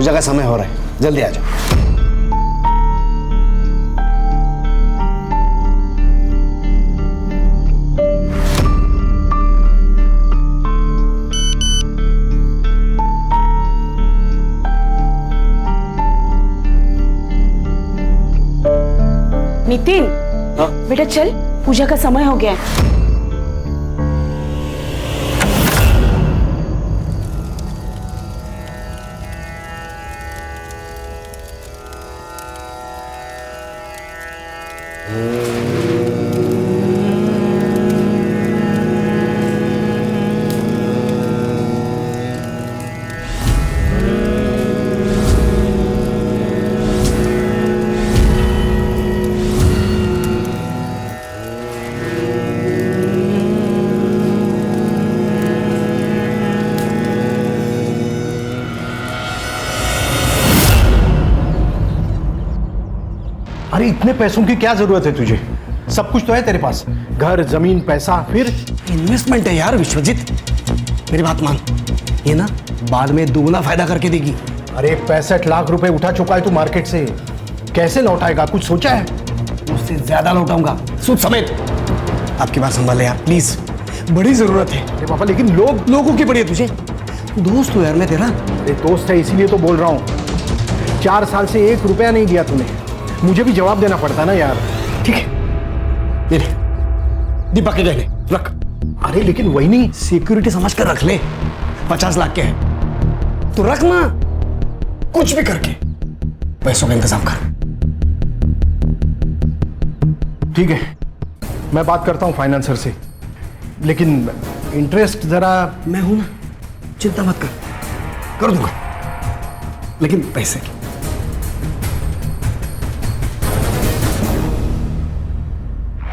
पूजा का समय हो रहा है, जल्दी आ जाओ। नितिन, बेटा चल, पूजा का समय हो गया है। अरे इतने पैसों की क्या जरूरत है तुझे? सब कुछ तो है तेरे पास, घर, जमीन, पैसा। फिर इन्वेस्टमेंट है यार विश्वजीत, मेरी बात मान, ये ना बाद में दुगना फायदा करके देगी। अरे 65 लाख रुपए उठा चुका है तू मार्केट से, कैसे लौटाएगा? कुछ सोचा है? उससे ज्यादा लौटाऊंगा, सूद समेत। आपकी बात संभाले यार प्लीज, बड़ी जरूरत है। अरे पापा लेकिन लोगों की पड़ी है तुझे, दोस्त हो यार मैं तेरा। अरे दोस्त है इसीलिए तो बोल रहा हूँ। 4 साल से 1 रुपया नहीं दिया तूने, मुझे भी जवाब देना पड़ता ना यार। ठीक है, ये ले, दीपक के गहने रख। अरे लेकिन वही नहीं, सिक्योरिटी समझ कर रख ले, 50 लाख के है तो रख ना, कुछ भी करके पैसों का इंतजाम कर। ठीक है, मैं बात करता हूँ फाइनेंसर से, लेकिन इंटरेस्ट जरा। मैं हूं ना, चिंता मत कर दूंगा, लेकिन पैसे की।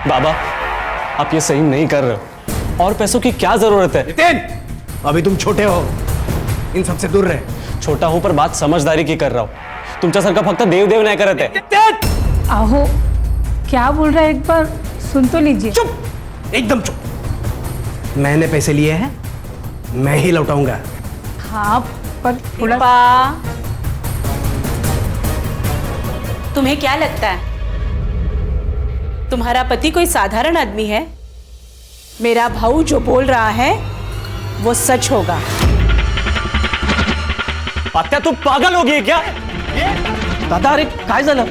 बाबा, आप ये सही नहीं कर रहे हो, और पैसों की क्या जरूरत है? नितिन, अभी तुम छोटे हो, इन सबसे दूर रहे। छोटा हूं पर बात समझदारी की कर रहा हूं। तुमच्यासारखा फक्त देव नाही करत आहे। आहो, क्या बोल रहा है एक बार सुन तो लीजिए। चुप, एकदम चुप। मैंने पैसे लिए हैं, मैं ही लौटाऊंगा। हाँ पर थोड़ा। तुम्हें क्या लगता है तुम्हारा पति कोई साधारण आदमी है? मेरा भाऊ जो बोल रहा है वो सच होगा। आत्या तू पागल हो गई है क्या? दादा, अरे काय झालं?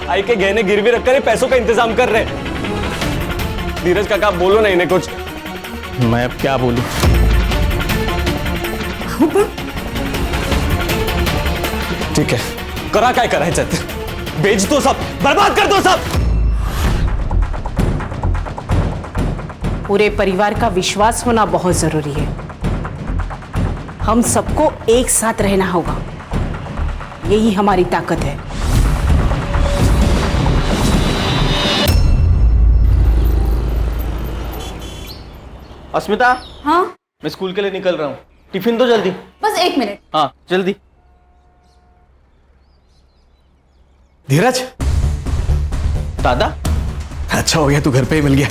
आई के गहने गिरवी रखकर पैसों का इंतजाम कर रहे। धीरज काका, आप बोलो ना इन्हें कुछ। मैं अब क्या बोलूं? ठीक है, करा काय करायचं ते, बेच दो सब, बर्बाद कर दो सब। पूरे परिवार का विश्वास होना बहुत जरूरी है। हम सबको एक साथ रहना होगा, यही हमारी ताकत है। अस्मिता, हाँ मैं स्कूल के लिए निकल रहा हूँ, टिफिन दो जल्दी। बस 1 मिनट। हाँ जल्दी। धीरज, दादा, अच्छा हो गया तू घर पे ही मिल गया।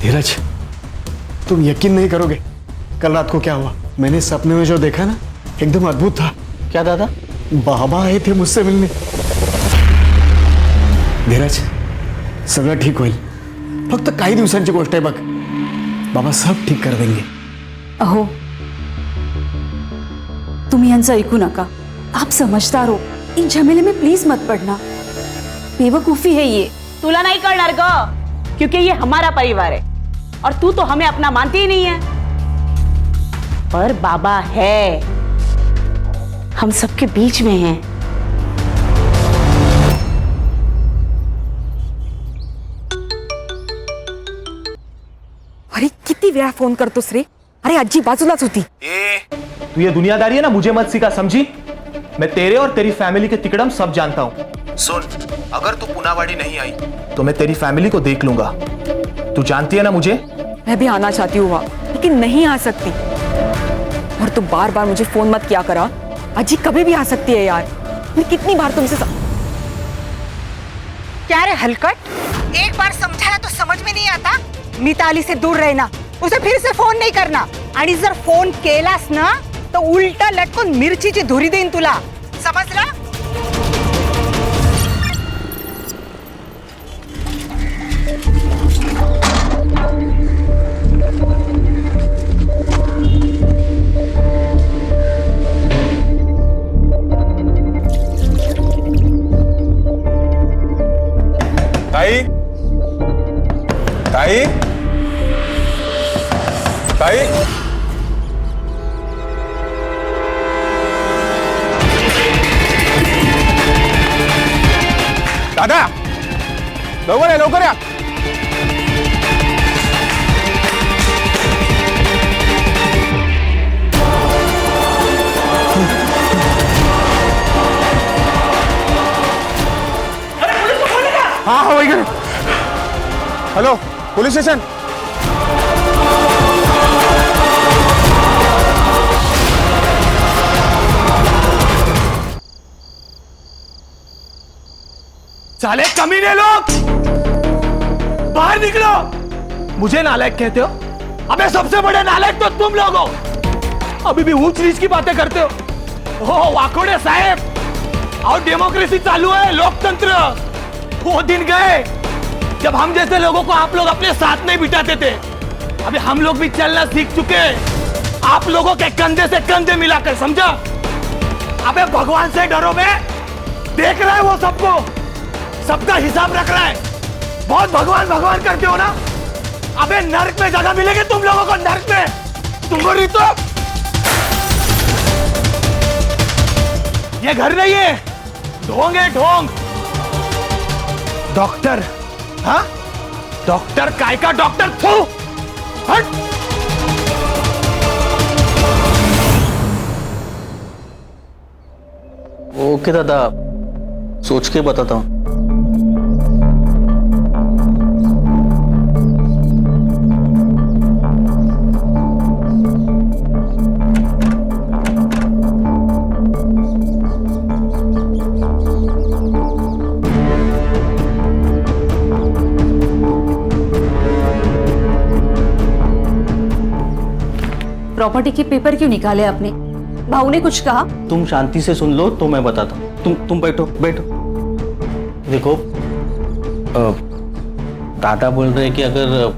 धीरज, तुम यकीन नहीं करोगे कल रात को क्या हुआ। मैंने सपने में जो देखा ना, एकदम अद्भुत था। क्या दादा? बाबा आए थे मुझसे मिलने। धीरज, सगळं ठीक होईल, फक्त काही दिवसांची गोष्ट आहे बघ, बाबा सब ठीक कर देंगे। अहो, तुम्ही यांचं ऐकू नका, आप समझदार हो, इन झमेले में प्लीज मत पड़ना, बेवकूफी है ये। तुला नहीं करणार ग, क्योंकि ये हमारा परिवार है और तू तो हमें अपना मानती ही नहीं है। पर बाबा है, हम सबके बीच में हैं। अरे किती वेळा फोन करतोस रे? अरे आजी बाजूलाच होती। तू ये दुनियादारी है ना, मुझे मत सिखा, समझी? मैं तेरे और तेरी फैमिली के तिकड़म सब जानता हूँ। सुन, अगर तू पुनावाड़ी नहीं आई तो मैं तेरी फैमिली को देख लूंगा। तू जानती है ना मुझे। मैं भी आना चाहती हूँ वहाँ, लेकिन नहीं आ सकती। और तू बार बार मुझे फोन मत किया करा, अजी कभी भी आ सकती है यार। मैं कितनी बार तुमसे क्या रे हलकट, एक बार समझाया तो समझ में नहीं आता? मिताली से दूर रहना, उसे फिर से फोन नहीं करना, आणि जर फोन केलास ना तो उलटा लटकून मिरचीची धुरी देईन तुला, समजलं? ताई, ताई, ताई, दादा, लवकर या, लवकर या. हाँ हाँ वही करो. Hello, police station. साले कमीने लोग, बाहर निकलो. मुझे नालायक कहते हो? अबे सबसे बड़े नालायक तो तुम लोग हो. अभी भी ऊंच नीच की बातें करते हो. ओ वाकोड़े साहब, और डेमोक्रेसी चालू है, लोकतंत्र. वो दिन गए जब हम जैसे लोगों को आप लोग अपने साथ नहीं बिठाते थे. अभी हम लोग भी चलना सीख चुके हैं, आप लोगों के कंधे से कंधे मिलाकर, समझा? अबे भगवान से डरो बे. देख रहा है वो सबको, सबका हिसाब रख रहा है. बहुत भगवान भगवान करते हो ना. अबे नर्क में जगह मिलेगी तुम लोगों को, नर्क में. तुमको नहीं तो ये घर नहीं है, ढोंग है, ढोंग. डॉक्टर, हाँ? डॉक्टर काय का डॉक्टर? थू, हट. ओके दादा, सोच के बताता हूँ. प्रॉपर्टी के पेपर क्यों निकाले आपने? भाऊ ने कुछ कहा? तुम शांति से सुन लो तो मैं बताता हूँ. तुम बैठो, बैठो. देखो, दादा बोल रहे हैं कि अगर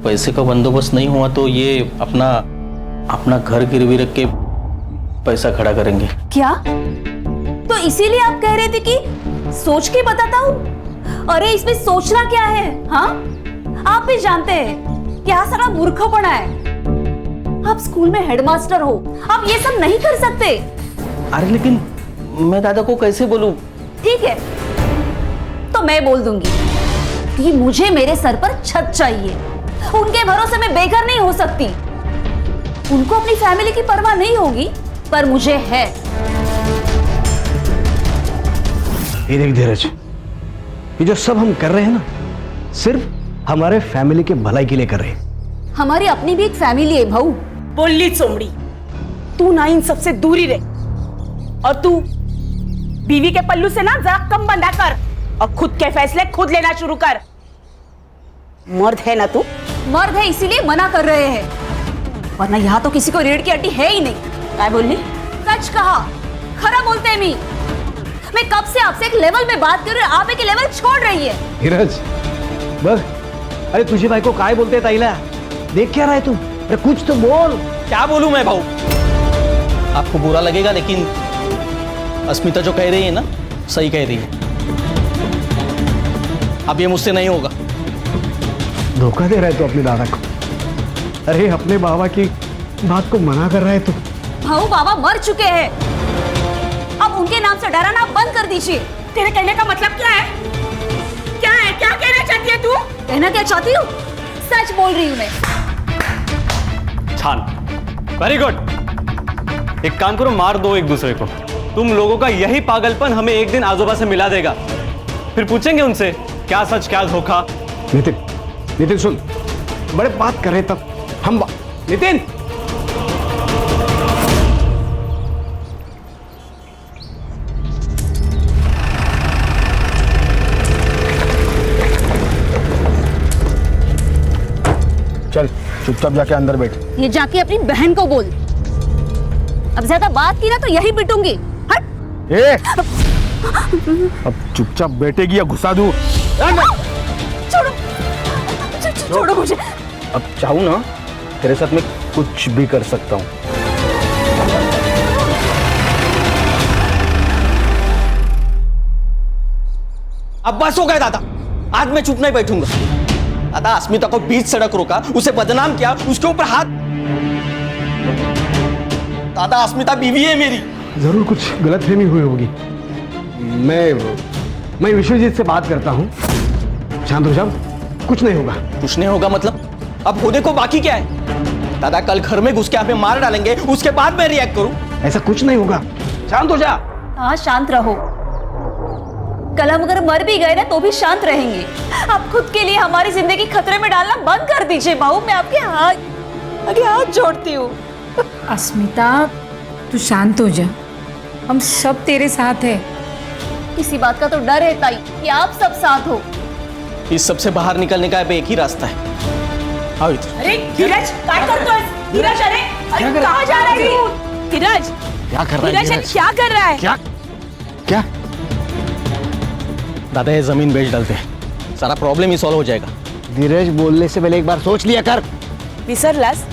पैसे का बंदोबस्त नहीं हुआ तो ये अपना घर गिरवी रख के पैसा खड़ा करेंगे. क्या? तो इसीलिए आप कह रहे थे कि सोच के बताता हूँ? अरे इसमें सोचना क्या है? हाँ, आप भी जानते हैं क्या सारा मूर्खपना है. आप स्कूल में हेडमास्टर हो, आप ये सब नहीं कर सकते. अरे लेकिन मैं दादा को कैसे बोलूं? ठीक है, तो मैं बोल दूंगी कि मुझे मेरे सर पर छत चाहिए. उनके भरोसे मैं बेघर नहीं हो सकती. उनको अपनी फैमिली की परवाह नहीं होगी, पर मुझे है. ये देख धीरज, ये जो सब हम कर रहे हैं ना, सिर्फ हमारे फैमिली के भलाई के लिए कर रहे हैं. हमारी अपनी भी एक फैमिली है भाऊ. बोली चोमड़ी, तू ना इन सबसे दूरी रहे. और तू बीवी के पल्लू से ना जरा कम बंधा कर और खुद के फैसले खुद लेना शुरू कर. मर्द है ना तू? मर्द है इसीलिए मना कर रहे हैं, वरना यहाँ तो किसी को रीढ़ की हड्डी है ही नहीं. क्या बोलनी? सच कहा, खरा बोलते हैं. मैं कब से आपसे एक लेवल में बात कर रही हूँ, आप एक लेवल छोड़ रही है. धीरज बस. अरे तुझे भाई को काय बोलते ताईला? देख क्या रहा है तू? अरे कुछ तो बोल. क्या बोलूं मैं भाऊ? आपको बुरा लगेगा लेकिन अस्मिता जो कह रही है ना, सही कह रही है. अब ये मुझसे नहीं होगा. धोखा दे रहा है तू अपने दादा को. अरे अपने बाबा की बात को मना कर रहा है तू. भाऊ बाबा मर चुके हैं, अब उनके नाम से डराना बंद कर दीजिए. तेरे कहने का मतलब क्या है? क्या है? क्या कहना चाहती है तू? कहना क्या चाहती हूँ? सच बोल रही हूँ मैं. छान, वेरी गुड. एक काम करो, मार दो एक दूसरे को. तुम लोगों का यही पागलपन हमें एक दिन आजोबा से मिला देगा. फिर पूछेंगे उनसे क्या सच क्या धोखा. नितिन सुन, बड़े बात कर रहे तब हम. नितिन, चल चुपचाप जाके अंदर बैठ. ये जाके अपनी बहन को बोल. अब ज्यादा बात की ना तो यही पिटूंगी। हट। ए, अब चुपचाप बैठेगी या घुसा दूं? छोड़ो, छोड़ो मुझे। अब चाहूँ ना तेरे साथ मैं कुछ भी कर सकता हूँ। अब बस हो गया दादा, आज मैं चुप नहीं बैठूंगा। दादा अस्मिता को बीच सड़क रोका, उसे बदनाम किया, उसके ऊपर हाथ। दादा अस्मिता बीवी है मेरी। जरूर कुछ गलतफहमी हुई होगी। मैं विश्वजीत से बात करता हूँ। शांत हो जाओ, कुछ नहीं होगा। कुछ नहीं होगा मतलब? अब होने को बाकी क्या है? दादा कल घर में घुस के हमें मार डालेंगे, उसके बाद मैं रिएक्ट करूं? ऐसा कुछ नहीं होगा, शांत हो जा। हाँ शांत रहो। कल हम अगर मर भी गए ना तो भी शांत रहेंगे। आप खुद के लिए हमारी जिंदगी खतरे में डालना बंद कर दीजिए बहू। मैं आपके हाथ जोड़ती हूँ। अस्मिता तू शांत हो जा, हम सब तेरे साथ है। इसी बात का तो डर है ताई कि आप सब साथ हो। इस सब से बाहर निकलने का अब एक ही रास्ता है। आओ इधर। अरे धीरज क्या कर रहा है? धीरज अरे कहाँ जा रहा है तू? धीरज क्या कर रहा है? धीरज क्या कर रहा है? क्या? दादा ये जमीन बेच डालते हैं, सारा प्रॉब्लम ही सॉल्व हो जाएगा। धीरज, बोलने से पहले एक बार सोच लिया कर। विसरलास,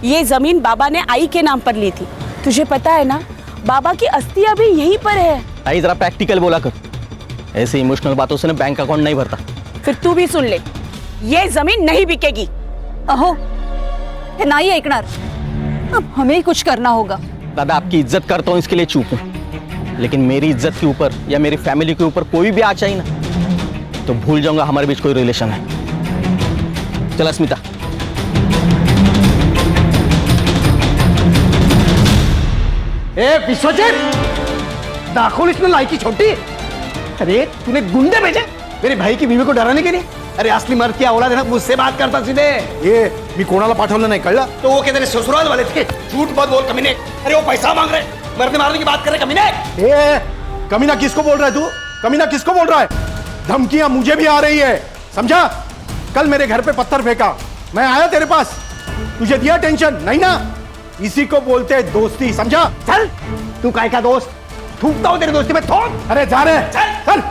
ये जमीन बाबा ने आई के नाम पर ली थी। तुझे पता है ना, बाबा की अस्थि अभी यहीं पर है। आई जरा प्रैक्टिकल बोला कर, ऐसे इमोशनल बातों से ना बैंक अकाउंट नहीं भरता। फिर तू भी सुन ले, ये जमीन नहीं बिकेगी। अहो हे नाही ऐकणार, अब हमें ही कुछ करना होगा। दादा आपकी इज्जत करता हूँ इसके लिए चुप हूँ, लेकिन मेरी इज्जत के ऊपर या मेरी फैमिली के ऊपर कोई भी आ चाहिए ना तो भूल जाऊंगा हमारे बीच कोई रिलेशन है। चल अस्मिता। ए विश्वजीत, दाखिल इसमें लायकी छोटी। अरे तूने गुंडे भेजे मेरे भाई की बीवी को डराने के लिए? अरे असली मर्द की औलाद है ना, मुझसे बात करता सीधे। ये मी कोणाला पाठवलं नाही, कळलं? तो वो कहते ससुराल वाले थे। झूठ मत बोल कमीने। अरे वो पैसा मांग रहे, मरने मारने की बात कर रहे कमीने। ए, कमीना किसको बोल रहा है तू? कमीना किसको बोल रहा है? धमकियां मुझे भी आ रही है, समझा? कल मेरे घर पे पत्थर फेंका, मैं आया तेरे पास, तुझे दिया टेंशन नहीं ना? इसी को बोलते हैं दोस्ती, समझा? चल, तू काय का दोस्त? थूकता हूं तेरी दोस्ती में, थूक। अरे जा रहे, चल।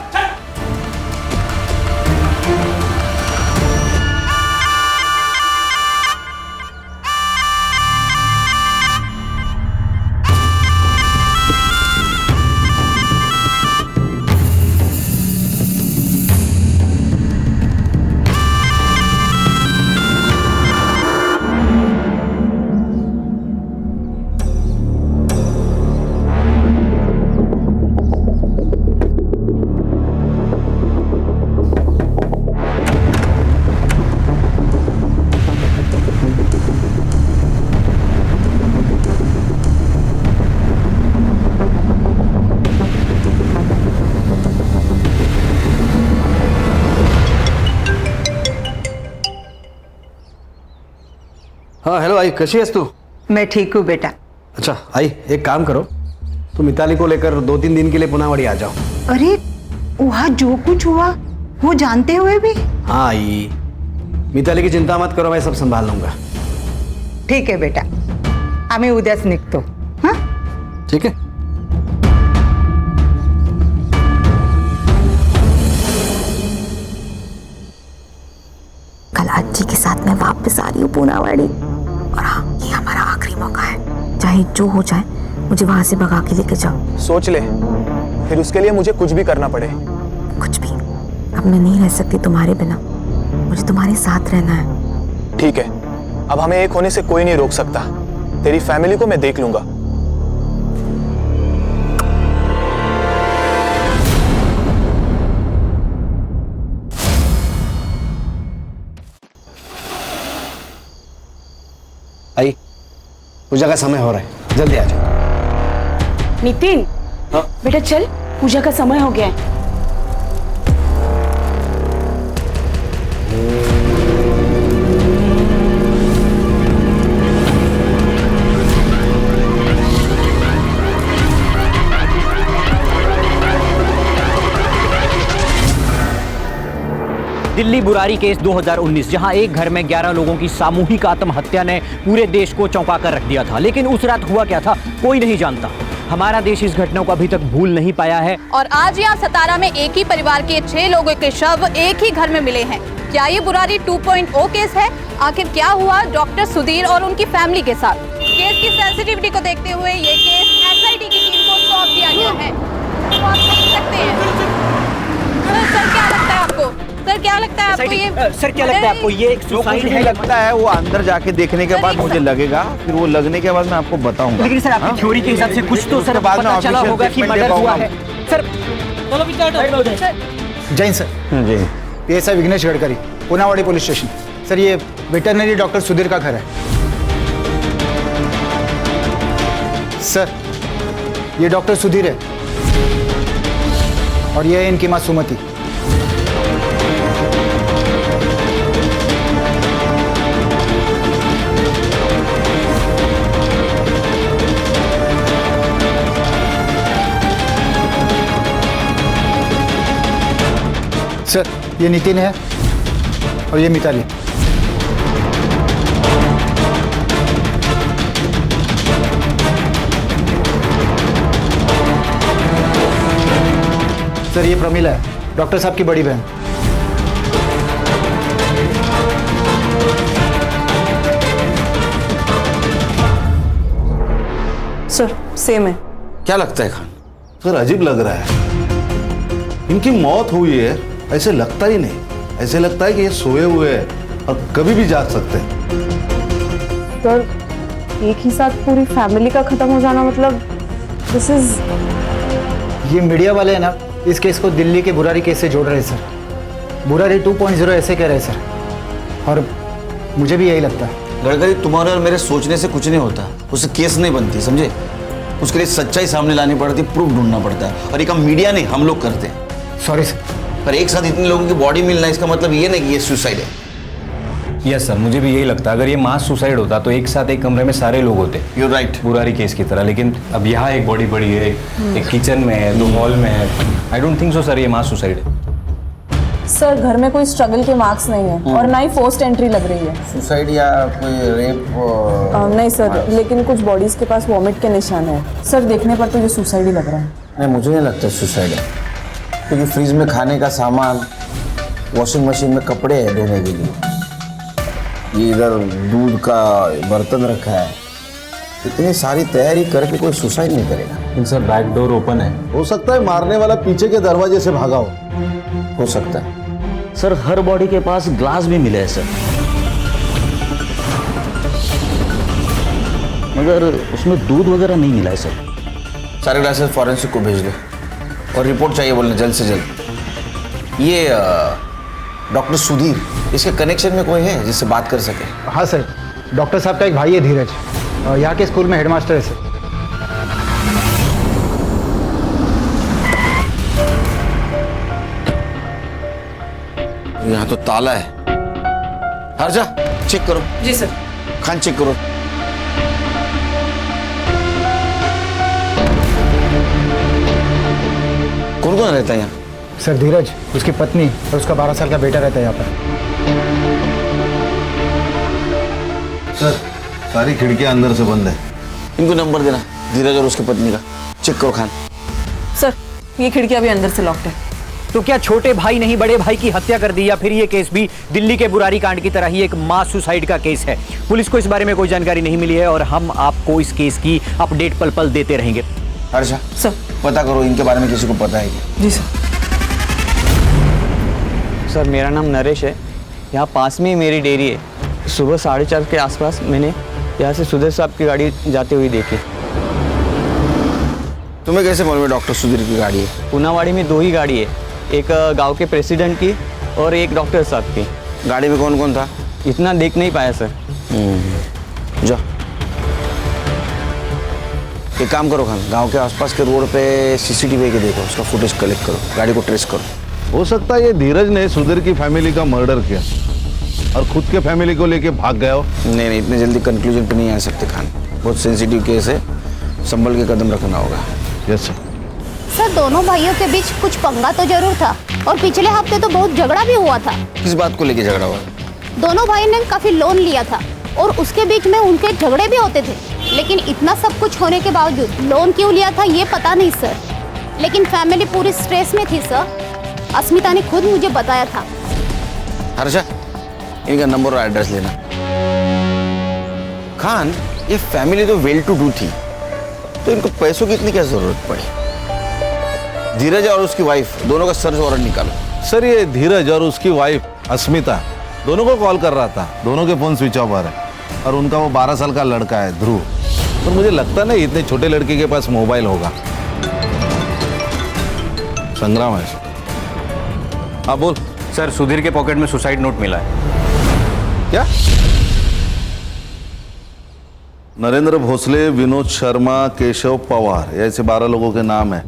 हाँ हेलो आई, कैसी है तू? मैं ठीक हूँ बेटा। अच्छा आई, एक काम करो, तुम मिताली को लेकर 2-3 दिन के लिए पुनावाड़ी आ जाओ। अरे वहाँ जो कुछ हुआ वो जानते हुए भी? हाँ आई, मिताली की चिंता मत करो, मैं सब संभाल लूंगा। ठीक है बेटा, आम्ही उद्याच निघतो। हाँ ठीक है। कल आजी के साथ मैं वापस आ रही हूँ पुनावाड़ी, और हाँ ये हमारा आखिरी मौका है। चाहे जो हो जाए मुझे वहां से भगा के लेके जाओ। सोच ले, फिर उसके लिए मुझे कुछ भी करना पड़े। कुछ भी, अब मैं नहीं रह सकती तुम्हारे बिना, मुझे तुम्हारे साथ रहना है। ठीक है, अब हमें एक होने से कोई नहीं रोक सकता। तेरी फैमिली को मैं देख लूंगा। आई, पूजा का समय हो रहा है, जल्दी आ जाओ। नितिन, हाँ? बेटा चल, पूजा का समय हो गया है। दिल्ली बुरारी केस 2019, जहां एक घर में 11 लोगों की सामूहिक आत्महत्या ने पूरे देश को चौंका कर रख दिया था। लेकिन उस रात हुआ क्या था, कोई नहीं जानता। हमारा देश इस घटना को अभी तक भूल नहीं पाया है। और आज यहाँ सतारा में एक ही परिवार के 6 लोगों के शव एक ही घर में मिले हैं। क्या ये बुरारी 2.0 केस है? आखिर क्या हुआ डॉक्टर सुधीर और उनकी फैमिली के साथ? केस की सेंसिटिविटी को देखते हुए ये केस एसआईटी की टीम को सौंप दिया गया है। तो आप देख सकते हैं। सर क्या लगता है आपको? सर क्या लगता है आपको ये? सर क्या लगता है आपको ये एक सुसाइड है? लगता है वो अंदर जाके देखने के बाद मुझे लगेगा, फिर वो लगने के बाद मैं आपको बताऊंगा। लेकिन सर आपकी थ्योरी के हिसाब से कुछ तो सर पता चला होगा कि मर्डर हुआ है। सर चलो जैन सर। जी PSI Vighnesh Gadkari, Punawadi police station. Sir ये वेटरनरी डॉक्टर सुधीर का घर है। सर ये डॉक्टर सुधीर है और ये है इनकी मां सुमति। सर ये नितिन है और ये मिताली। सर ये प्रमिला है, डॉक्टर साहब की बड़ी बहन। सर सेम है। क्या लगता है खान? सर अजीब लग रहा है। इनकी मौत हुई है ऐसे लगता ही नहीं, ऐसे लगता है कि ये सोए हुए हैं और कभी भी जाग सकते हैं। सर एक ही साथ पूरी फैमिली का खत्म हो जाना, मतलब दिस इज। ये मीडिया वाले हैं ना, इस केस को दिल्ली के बुरारी केस से जोड़ रहे हैं सर। बुरारी 2.0 ऐसे कह रहे हैं सर, और मुझे भी यही लगता है। गडकरी तुम्हारे और मेरे सोचने से कुछ नहीं होता, उससे केस नहीं बनती, समझे? उसके लिए सच्चाई सामने लानी पड़ती, प्रूफ ढूंढना पड़ता है, और ये काम मीडिया नहीं हम लोग करते हैं। Sorry sir. पर एक साथ इतने लोगों की बॉडी मिलना इसका मतलब ये नहीं कि ये सुसाइड है। यस सर, मुझे भी यही लगता है। अगर ये मास सुसाइड होता तो एक साथ एक कमरे में सारे लोग होते। यू राइट, बुरारी केस की तरह। लेकिन अब यहाँ एक बॉडी पड़ी है, एक किचन में है, 2 हॉल में है। I don't think so sir ये मास सुसाइड है। सर घर में कोई स्ट्रगल के मार्क्स नहीं है और ना ही फोर्स्ड एंट्री लग रही है। सुसाइड या कोई रेप? नहीं सर, लेकिन कुछ बॉडीज के पास वॉमिट के निशान है। सर देखने पर तो ये सुसाइड ही लग रहा है। नहीं, मुझे नहीं लगता सुसाइड है, क्योंकि फ्रिज में खाने का सामान, वॉशिंग मशीन में कपड़े हैं धोने के लिए, ये इधर दूध का बर्तन रखा है। इतनी सारी तैयारी करके कोई सुसाइड नहीं करेगा। लेकिन सर बैक डोर ओपन है। हो सकता है मारने वाला पीछे के दरवाजे से भागा हो सकता है। सर हर बॉडी के पास ग्लास भी मिले हैं सर, मगर उसमें दूध वगैरह नहीं मिला है सर। सारे ग्लासेस फॉरेंसिक को भेज दो और रिपोर्ट चाहिए बोलने जल्द से जल्द। ये डॉक्टर सुधीर, इसके कनेक्शन में कोई है जिससे बात कर सके? हाँ सर, डॉक्टर साहब का एक भाई है धीरज, यहाँ के स्कूल में हेडमास्टर है सर। यहाँ तो ताला है। हर्जा चेक करो। जी सर। खान चेक करो। कौन कौन रहता है यहाँ? सर धीरज, उसकी पत्नी और उसका 12 साल का बेटा रहता है यहाँ पर। सर सारी खिड़कियां अंदर से बंद है। इनको नंबर देना धीरज और उसकी पत्नी का। चेक करो खान। सर ये खिड़कियां भी अंदर से लॉक्ड है। तो क्या छोटे भाई नहीं बड़े भाई की हत्या कर दी, या फिर ये केस भी दिल्ली के बुरारी कांड की तरह ही एक मास सुसाइड का केस है? पुलिस को इस बारे में कोई जानकारी नहीं मिली है और हम आपको इस केस की अपडेट पल पल देते रहेंगे। हर्षा सर पता करो इनके बारे में किसी को पता है क्या? जी सर। सर मेरा नाम नरेश है, यहाँ पास में ही मेरी डेयरी है। सुबह 4:30 के आसपास मैंने यहाँ से सुधीर साहब की गाड़ी जाते हुए देखी। तुम्हें कैसे मालूम है डॉक्टर सुधीर की गाड़ी है? पुनावाड़ी में 2 ही गाड़ी है, एक गांव के प्रेसिडेंट की और एक डॉक्टर साहब की। गाड़ी में कौन कौन था? इतना देख नहीं पाया सर। जाओ एक काम करो खान, गांव के आसपास के रोड पे CCTV के देखो, उसका फुटेज कलेक्ट करो, गाड़ी को ट्रेस करो। हो सकता है ये धीरज ने सुधीर की फैमिली का मर्डर किया और खुद के फैमिली को लेके भाग गया हो। नहीं, इतने जल्दी कंक्लूजन पे नहीं आ सकते खान, बहुत सेंसिटिव केस है, संभल के कदम रखना होगा। Yes sir. सर दोनों भाइयों के बीच कुछ पंगा तो जरूर था। और पिछले हफ्ते तो बहुत झगड़ा भी हुआ था। किस बात को लेके झगड़ा हुआ? दोनों भाई ने काफी लोन लिया था और उसके बीच में उनके झगड़े भी होते थे, लेकिन इतना सब कुछ होने के बावजूद लोन क्यों लिया था ये पता नहीं सर, लेकिन फैमिली पूरी स्ट्रेस में थी सर। अस्मिता ने खुद मुझे बताया था। हर्षा, इनका नंबर और एड्रेस लेना। खान, ये फैमिली तो वेल टू डू थी, तो इनको पैसों की इतनी क्या जरूरत पड़ी? धीरज और उसकी वाइफ दोनों का सर्च वारंट निकालो। सर ये धीरज और उसकी वाइफ अस्मिता दोनों को कॉल कर रहा था, दोनों के फोन स्विच ऑफ आ रहे हैं और उनका वो 12 साल का लड़का है ध्रुव, तो मुझे लगता नहीं इतने छोटे लड़के के पास मोबाइल होगा। संग्राम है। हाँ बोल। सर सुधीर के पॉकेट में सुसाइड नोट मिला है। क्या? नरेंद्र भोसले, विनोद शर्मा, केशव पवार, ऐसे 12 लोगों के नाम है।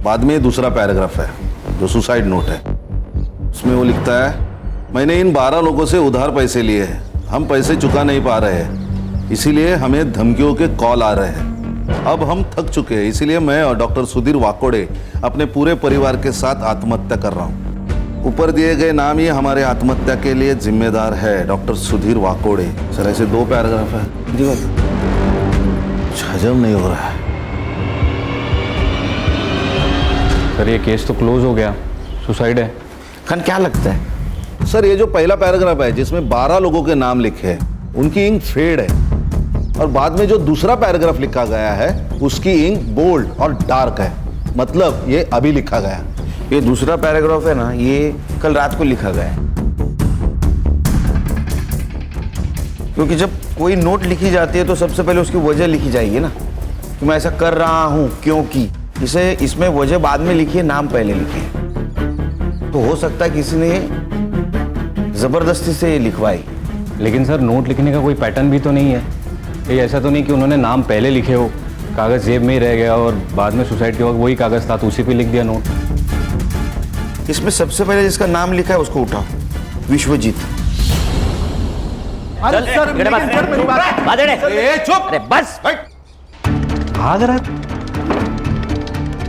बाद में दूसरा पैराग्राफ है जो सुसाइड नोट है, उसमें वो लिखता है, मैंने इन 12 लोगों से उधार पैसे लिए हैं, हम पैसे चुका नहीं पा रहे हैं, इसीलिए हमें धमकियों के कॉल आ रहे हैं। अब हम थक चुके हैं, इसीलिए मैं और डॉक्टर सुधीर वाकोड़े अपने पूरे परिवार के साथ आत्महत्या कर रहा हूँ। ऊपर दिए गए नाम ही हमारे आत्महत्या के लिए जिम्मेदार है, डॉक्टर सुधीर वाकोड़े। सर ऐसे 2 पैराग्राफ है, हजम नहीं हो रहा है। सर ये केस तो क्लोज हो गया, सुसाइड है। खान क्या लगता है? सर ये जो पहला पैराग्राफ है जिसमें 12 लोगों के नाम लिखे हैं, उनकी इंक फेड है, और बाद में जो दूसरा पैराग्राफ लिखा गया है उसकी इंक बोल्ड और डार्क है, मतलब ये अभी लिखा गया। ये दूसरा पैराग्राफ है ना, ये कल रात को लिखा गया है, क्योंकि जब कोई नोट लिखी जाती है तो सबसे पहले उसकी वजह लिखी जाएगी ना, कि मैं ऐसा कर रहा हूं क्योंकि। इसे इसमें वजह बाद में लिखी है, नाम पहले लिखे है, तो हो सकता है किसी ने जबरदस्ती से ये लिखवाई। लेकिन सर नोट लिखने का कोई पैटर्न भी तो नहीं है, ये ऐसा तो नहीं कि उन्होंने नाम पहले लिखे हो, कागज जेब में ही रह गया और बाद में सुसाइड के वक्त वही कागज था तो उसी पे लिख दिया नोट। इसमें सबसे पहले जिसका नाम लिखा है उसको उठाओ, विश्वजीत। अरे सर मेरी बात चुप। अरे बस भाग रहा।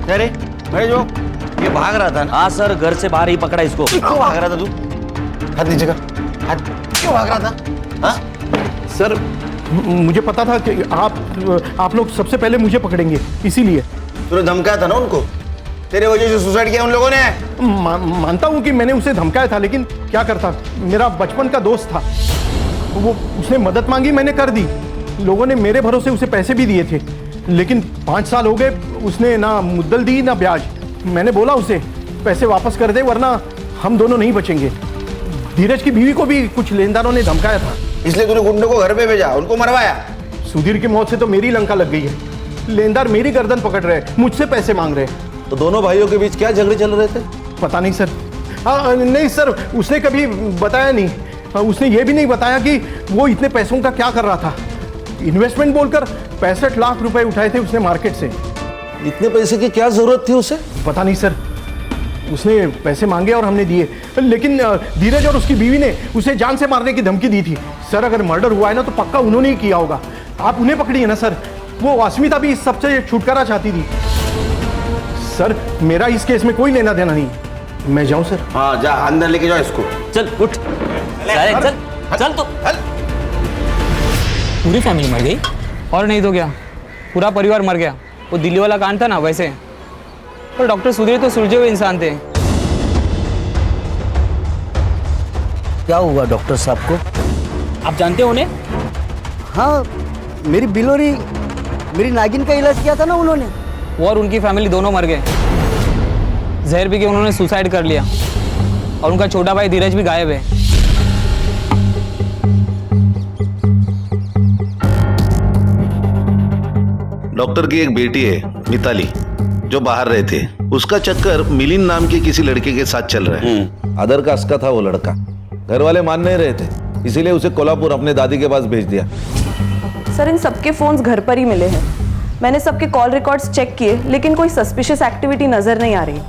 अरे भाई जो ये भाग रहा था ना? हाँ सर, घर से बाहर ही पकड़ा इसको। क्यों भाग रहा था तू? हाथ नीचे कर, हाथ क्यों भाग रहा था? हाँ सर मुझे पता था कि आप लोग सबसे पहले मुझे पकड़ेंगे, इसीलिए। तूने धमकाया था ना उनको? तेरे वजह से सुसाइड किया उन लोगों ने? मानता हूं कि मैंने उसे धमकाया था, लेकिन क्या करता, मेरा बचपन का दोस्त था, वो उसने मदद मांगी, मैंने कर दी। लोगों ने मेरे भरोसे उसे पैसे भी दिए थे, लेकिन 5 साल हो गए, उसने ना मुद्दल दी ना ब्याज। मैंने बोला उसे पैसे वापस कर दे वरना हम दोनों नहीं बचेंगे। धीरज की बीवी को भी कुछ लेनदारों ने धमकाया था, इसलिए तूने गुंडों को घर पे भेजा, उनको मरवाया। सुधीर की मौत से तो मेरी लंका लग गई है, लेनदार मेरी गर्दन पकड़ रहे, मुझसे पैसे मांग रहे। तो दोनों भाइयों के बीच क्या झगड़े चल रहे थे? पता नहीं सर। हाँ नहीं सर, उसने कभी बताया नहीं। उसने ये भी नहीं बताया कि वो इतने पैसों का क्या कर रहा था। इन्वेस्टमेंट बोलकर 65 लाख रुपए उठाए थे उसने मार्केट से। इतने पैसे की क्या जरूरत थी उसे? पता नहीं सर, उसने पैसे मांगे और हमने दिए, लेकिन धीरज और उसकी बीवी ने उसे जान से मारने की धमकी दी थी। सर अगर मर्डर हुआ है ना तो पक्का उन्होंने ही किया होगा। आप उन्हें पकड़िए ना सर, वो अस्मिता भी इस सबसे छुटकारा चाहती थी। सर मेरा इस केस में कोई लेना देना नहीं, मैं जाऊं सर? हाँ जा, अंदर लेके जाओ इसको। चल उठ, चल तो। पूरी फैमिली मर गई? और नहीं तो क्या, पूरा परिवार मर गया। वो दिल्ली वाला कांड था ना वैसे। और डॉक्टर सुधीर तो सुलझे हुए इंसान थे। क्या हुआ डॉक्टर साहब को? आप जानते हो उन्हें? हाँ, मेरी बिलोरी, मेरी नागिन का इलाज किया था ना उन्होंने। वो और उनकी फैमिली दोनों मर गए। जहर पी के उन्होंने सुसाइड कर लिया और उनका छोटा भाई धीरज भी गायब है। डॉक्टर की एक बेटी है मिताली, जो बाहर रहते, उसका चक्कर मिलिंद नाम के किसी लड़के के साथ चल रहा है। अदर कास्ट का था वो लड़का, घर वाले मान नहीं रहे थे, इसीलिए उसे कोल्हापुर अपने दादी के पास भेज दिया। सर इन सबके फोन्स घर पर ही मिले हैं। मैंने सबके कॉल रिकॉर्ड्स चेक किए, लेकिन कोई सस्पिशियस एक्टिविटी नजर नहीं आ रही।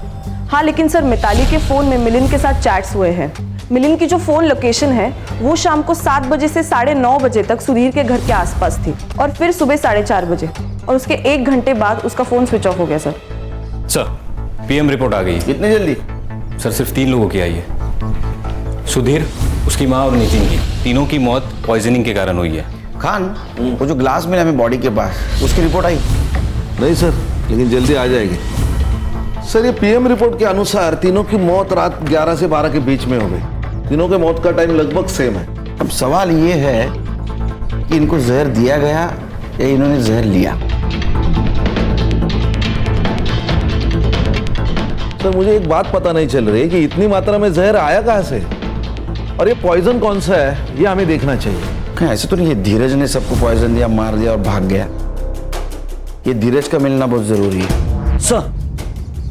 हाँ लेकिन सर मिताली के फोन में मिलिंद के साथ चैट्स हुए हैं। मिलिंद की जो फोन लोकेशन है वो शाम को 7 बजे से 9:30 बजे तक सुधीर के घर के आसपास थी, और फिर सुबह 4:30 बजे, और उसके 1 घंटे बाद उसका फोन स्विच ऑफ हो गया। सर पीएम रिपोर्ट आ गई। इतनी जल्दी? सर सिर्फ 3 लोगों की आई है, सुधीर, उसकी माँ और नितिन की। तीनों की मौत पॉइजनिंग के कारण हुई है। खान, वो जो ग्लास मिला हमें बॉडी के पास, उसकी रिपोर्ट आई? नहीं सर, लेकिन जल्दी आ जाएगी। सर ये पीएम रिपोर्ट के अनुसार तीनों की मौत रात 11 से 12 के बीच में हो गई। तीनों के मौत का टाइम लगभग सेम है। अब सवाल ये है कि इनको जहर दिया गया या इन्होंने जहर लिया। सर मुझे एक बात पता नहीं चल रही है कि इतनी मात्रा में जहर आया कहाँ से, और ये पॉइजन कौन सा है ये हमें देखना चाहिए। ऐसे तो नहीं है धीरज ने सबको पॉइजन दिया, मार दिया और भाग गया। ये धीरज का मिलना बहुत जरूरी है। सर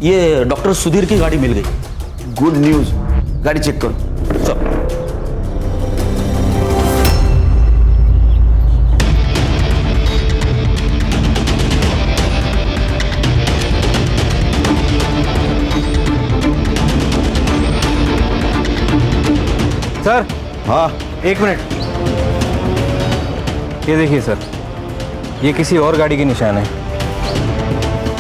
ये डॉक्टर सुधीर की गाड़ी मिल गई। गुड न्यूज, गाड़ी चेक करो। सर सर हाँ 1 मिनट, ये देखिए सर, ये किसी और गाड़ी के निशान है।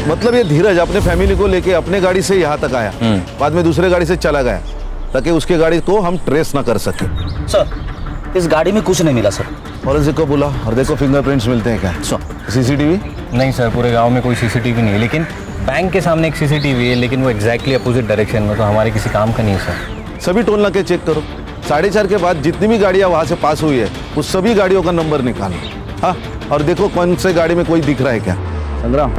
मतलब ये धीरज अपने फैमिली को लेके अपने गाड़ी से यहाँ तक आया, बाद में दूसरे गाड़ी से चला गया ताकि उसके गाड़ी को हम ट्रेस ना कर सके। सर इस गाड़ी में कुछ नहीं मिला सर। फॉरेंसिक को बुला और देखो फिंगरप्रिंट्स मिलते हैं क्या। सीसीटीवी? नहीं सर, पूरे गांव में कोई सीसीटीवी नहीं है, लेकिन बैंक के सामने एक सीसीटीवी है, लेकिन वो एग्जैक्टली अपोजिट डायरेक्शन में, तो हमारे किसी काम का नहीं है सर। सभी टोल नाके चेक करो, 4:30 के बाद जितनी भी गाड़ियाँ वहाँ से पास हुई है उस सभी गाड़ियों का नंबर निकालो। हाँ, और देखो कौन से गाड़ी में कोई दिख रहा है क्या। संग्राम,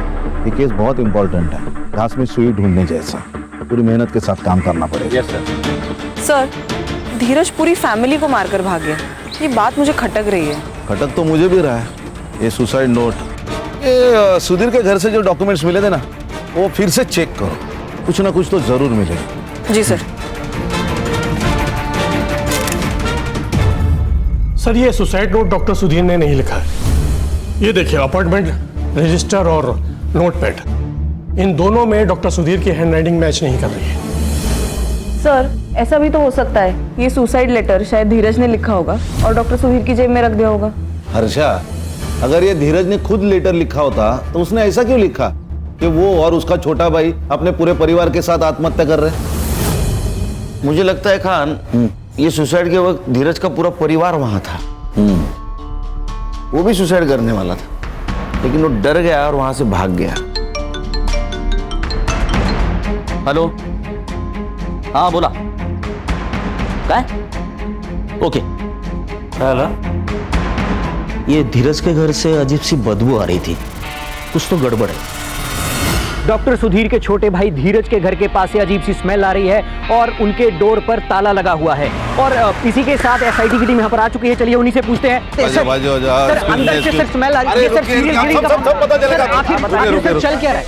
ये केस बहुत इंपॉर्टेंट है, घास में सुई ढूंढने जैसा। पूरी मेहनत के साथ काम करना पड़ेगा। Yes sir. सर धीरज पूरी फैमिली को मारकर भाग गया, ये बात मुझे खटक रही है। खटक तो मुझे भी रहा है। ये सुसाइड नोट, ये सुधीर के घर से जो डॉक्यूमेंट्स मिले थे ना, वो फिर से चेक करो, कुछ ना कुछ तो जरूर मिलेगा। जी सर। सर ये सुसाइड नोट डॉक्टर सुधीर ने नहीं लिखा है। ये देखिए अपॉइंटमेंट रजिस्टर और नोटपैड, इन दोनों में डॉक्टर सुधीर की हैंडराइटिंग मैच नहीं कर रही है। सर ऐसा भी तो हो सकता है, ये सुसाइड लेटर शायद धीरज ने लिखा होगा और डॉक्टर सुधीर की जेब में रख दिया होगा। हर्षा, अगर ये धीरज ने खुद लेटर लिखा होता तो उसने ऐसा क्यों लिखा कि वो और उसका छोटा भाई अपने पूरे परिवार के साथ आत्महत्या कर रहे? मुझे लगता है खान, ये सुसाइड के वक्त धीरज का पूरा परिवार वहां था। वो भी सुसाइड करने वाला था, लेकिन वो डर गया और वहां से भाग गया। हेलो, हाँ बोला, क्या? ओके। हेलो, ये धीरज के घर से अजीब सी बदबू आ रही थी, कुछ तो गड़बड़ है। डॉक्टर सुधीर के छोटे भाई धीरज के घर के पास से अजीब सी स्मेल आ रही है और उनके डोर पर ताला लगा हुआ है, और इसी के साथ एसआईटी की टीम यहाँ पर आ चुकी है। चलिए उन्हीं से पूछते हैं। सर अंदर से सर स्मेल आ रही है, सर सीरियल ब्लीडिंग का आखिर चल क्या रहा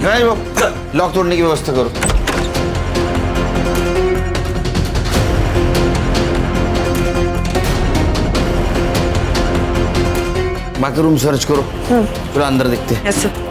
है? लॉक तोड़ने की व्यवस्था करो। बाकी रूम सर्च करो, पूरा अंदर देखते हैं। Yes sir.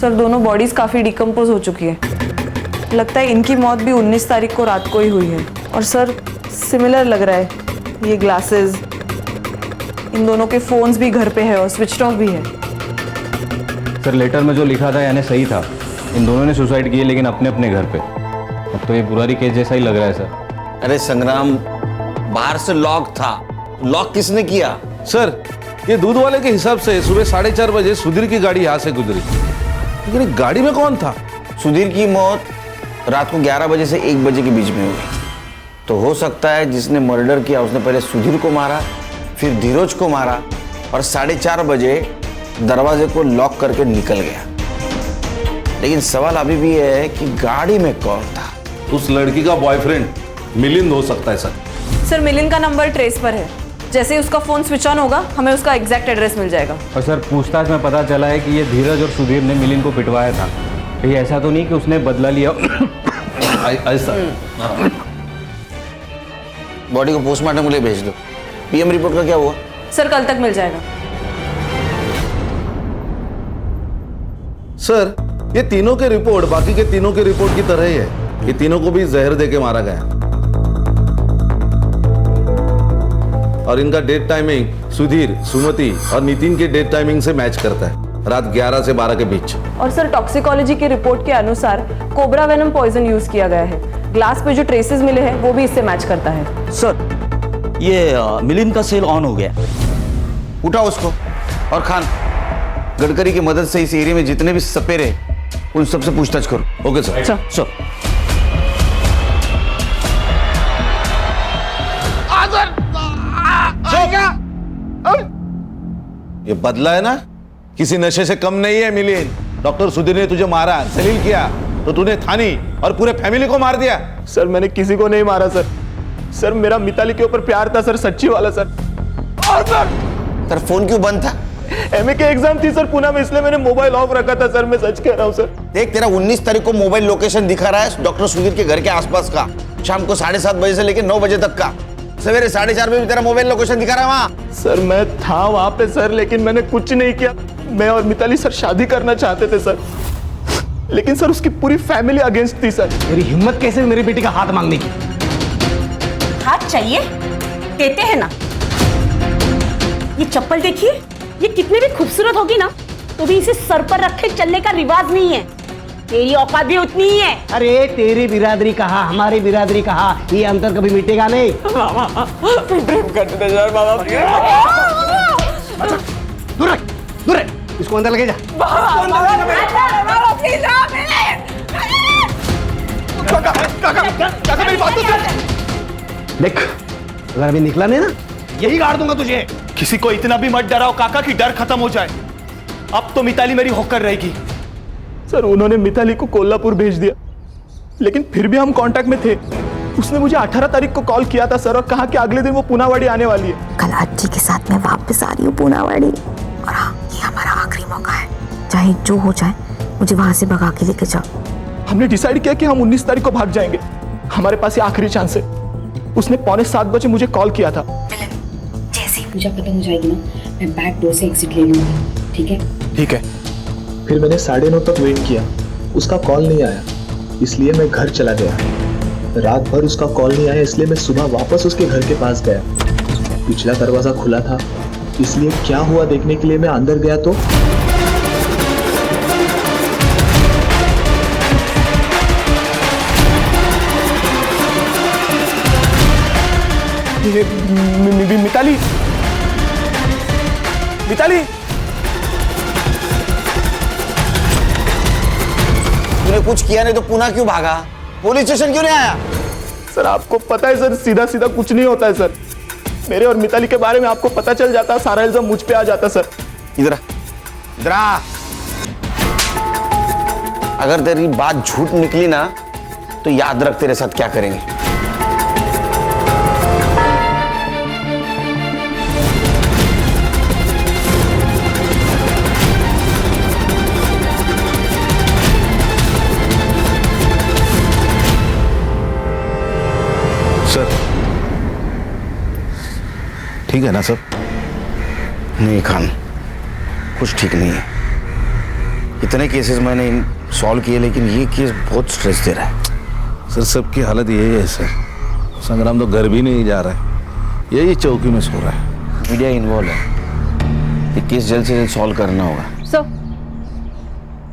सर दोनों बॉडीज काफी डिकम्पोज हो चुकी है, लगता है इनकी मौत भी 19 तारीख को रात को ही हुई है। और सर सिमिलर लग रहा है, ये ग्लासेस, इन दोनों के फोन्स भी घर पे है और स्विच ऑफ भी है। सर लेटर में जो लिखा था यानी सही था, इन दोनों ने सुसाइड किए लेकिन अपने अपने घर पे। अब तो ये बुरारी केस जैसा ही लग रहा है सर। अरे संग्राम, बाहर से लॉक था, लॉक किसने किया? सर ये दूध वाले के हिसाब से सुबह 4:30 बजे सुधीर की गाड़ी यहाँ से गुजरी, लेकिन गाड़ी में कौन था? सुधीर की मौत रात को 11 बजे से 1 बजे के बीच में हुई, तो हो सकता है जिसने मर्डर किया उसने पहले सुधीर को मारा, फिर धीरज को मारा और 4:30 बजे दरवाजे को लॉक करके निकल गया। लेकिन सवाल अभी भी है कि गाड़ी में कौन था? उस लड़की का बॉयफ्रेंड मिलिंद हो सकता है सर। सर मिलिंद का नंबर ट्रेस पर है, जैसे ही उसका फोन स्विच ऑन होगा हमें उसका एग्जैक्ट एड्रेस मिल जाएगा। और सर पूछताछ में पता चला है कि ये धीरज और सुधीर ने मिलिंद को पिटवाया था, कहीं ऐसा तो नहीं कि उसने बदला लिया? ऐसा बॉडी को पोस्टमार्टम के लिए भेज दो। पीएम रिपोर्ट का क्या हुआ? सर कल तक मिल जाएगा। सर ये तीनों के रिपोर्ट बाकी के तीनों के रिपोर्ट की तरह ही है। ये तीनों को भी जहर देके मारा गया और इनका डेथ टाइमिंग सुधीर, सुमति और नितिन के डेथ टाइमिंग से मैच करता है, रात 11 से 12 के बीच। और सर टॉक्सिकोलॉजी की रिपोर्ट के अनुसार कोबरा वेनम पॉइजन यूज किया गया है। ग्लास पे जो ट्रेसेस मिले हैं वो भी इससे मैच करता है। सर ये मिलिंद का सेल ऑन हो गया। उठाओ उसको। और खान, गडकरी की मदद से इस एरिया में जितने भी सपेरे उन सबसे पूछताछ करो। Okay sir. सर ये बदला है ना, किसी नशे से कम नहीं है मिलिंद। डॉक्टर सुधीर ने तुझे मारा, जलील किया तो तूने थानी और पूरे फैमिली को मार दिया। सर मैंने किसी को नहीं मारा सर। सर मेरा मिताली के ऊपर प्यार था सर, सच्ची वाला सर। और सर फोन क्यों बंद था? एमए के एग्जाम थी सर पुणे में, इसलिए मैंने मोबाइल ऑफ रखा था सर। मैं सच कह रहा हूँ सर। देख तेरा 19 तारीख को मोबाइल लोकेशन दिखा रहा है डॉक्टर सुधीर के घर के आसपास का, शाम को 7:30 बजे से लेकर 9 बजे तक का। सवेरे 4:30 बजे भी तेरा मोबाइल लोकेशन दिखा रहा है वहाँ। सर मैं था वहां पे सर, लेकिन मैंने कुछ नहीं किया। मैं और मिताली सर शादी करना चाहते थे सर, लेकिन सर उसकी पूरी फैमिली अगेंस्ट थी सर। मेरी हिम्मत कैसे मेरी बेटी का हाथ मांगने की? हाथ चाहिए, देते हैं ना। ये चप्पल देखिए, ये कितनी भी खूबसूरत होगी ना तो भी इसे सर पर रखे चलने का रिवाज नहीं है। तेरी औकात भी उतनी ही है। अरे तेरी बिरादरी कहा, हमारी बिरादरी कहा, ये अंतर कभी मिटेगा नहीं। प्रेम करते थे सर बाबा। दूर रख, दूर रख, इसको अंदर लगे जा। मेरी बात तो सुन। देख अगर अभी निकला नहीं ना, यही गाड़ दूंगा तुझे। किसी को इतना भी मत डराओ काका कि डर खत्म हो जाए। अब तो मिताली मेरी होकर रहेगी। सर उन्होंने मिताली को कोल्हापुर भेज दिया, लेकिन फिर भी हम कांटेक्ट में थे। उसने मुझे 18 तारीख को कॉल किया था सर, और कहा कि अगले दिन वो पुनावाड़ी आने वाली है। कल अज्जी के साथ मैं वापस आ रही हूँ पुनावाड़ी, और हाँ ये हमारा आखिरी मौका है। चाहे जो हो जाए मुझे वहां से भगा के लेके जाओ। हमने डिसाइड किया कि हम 19 तारीख को भाग जाएंगे। हमारे पास ये आखिरी चांस है। उसने 6:45 बजे मुझे कॉल किया था। जैसे ही पूजा खत्म हो जाएगी ना, मैं बैक डोर से एग्जिट ले लूंगी। ठीक है? ठीक है। फिर मैंने 9:30 तक वेट किया, उसका कॉल नहीं आया, इसलिए मैं घर चला गया। रात भर उसका कॉल नहीं आया, इसलिए मैं सुबह वापस उसके घर के पास गया। पिछला दरवाजा खुला था, इसलिए क्या हुआ देखने के लिए मैं अंदर गया तो मिताली, मिताली तूने कुछ किया नहीं तो पुणे क्यों भागा? पुलिस स्टेशन क्यों नहीं आया? सर आपको पता है सर, सीधा सीधा कुछ नहीं होता है सर। मेरे और मिताली के बारे में आपको पता चल जाता, सारा इल्जाम मुझ पे आ जाता सर। इधर आ। अगर तेरी बात झूठ निकली ना तो याद रख तेरे साथ क्या करेंगे। सर ठीक है ना सब? नहीं खान, कुछ ठीक नहीं है। इतने केसेस मैंने सॉल्व किए, लेकिन ये केस बहुत स्ट्रेस दे रहा है। सर सबकी हालत यही है सर। संग्राम तो घर भी नहीं जा रहा है, यही चौकी में सो रहा है। मीडिया इन्वॉल्व है, ये केस जल्द से जल्द सॉल्व करना होगा।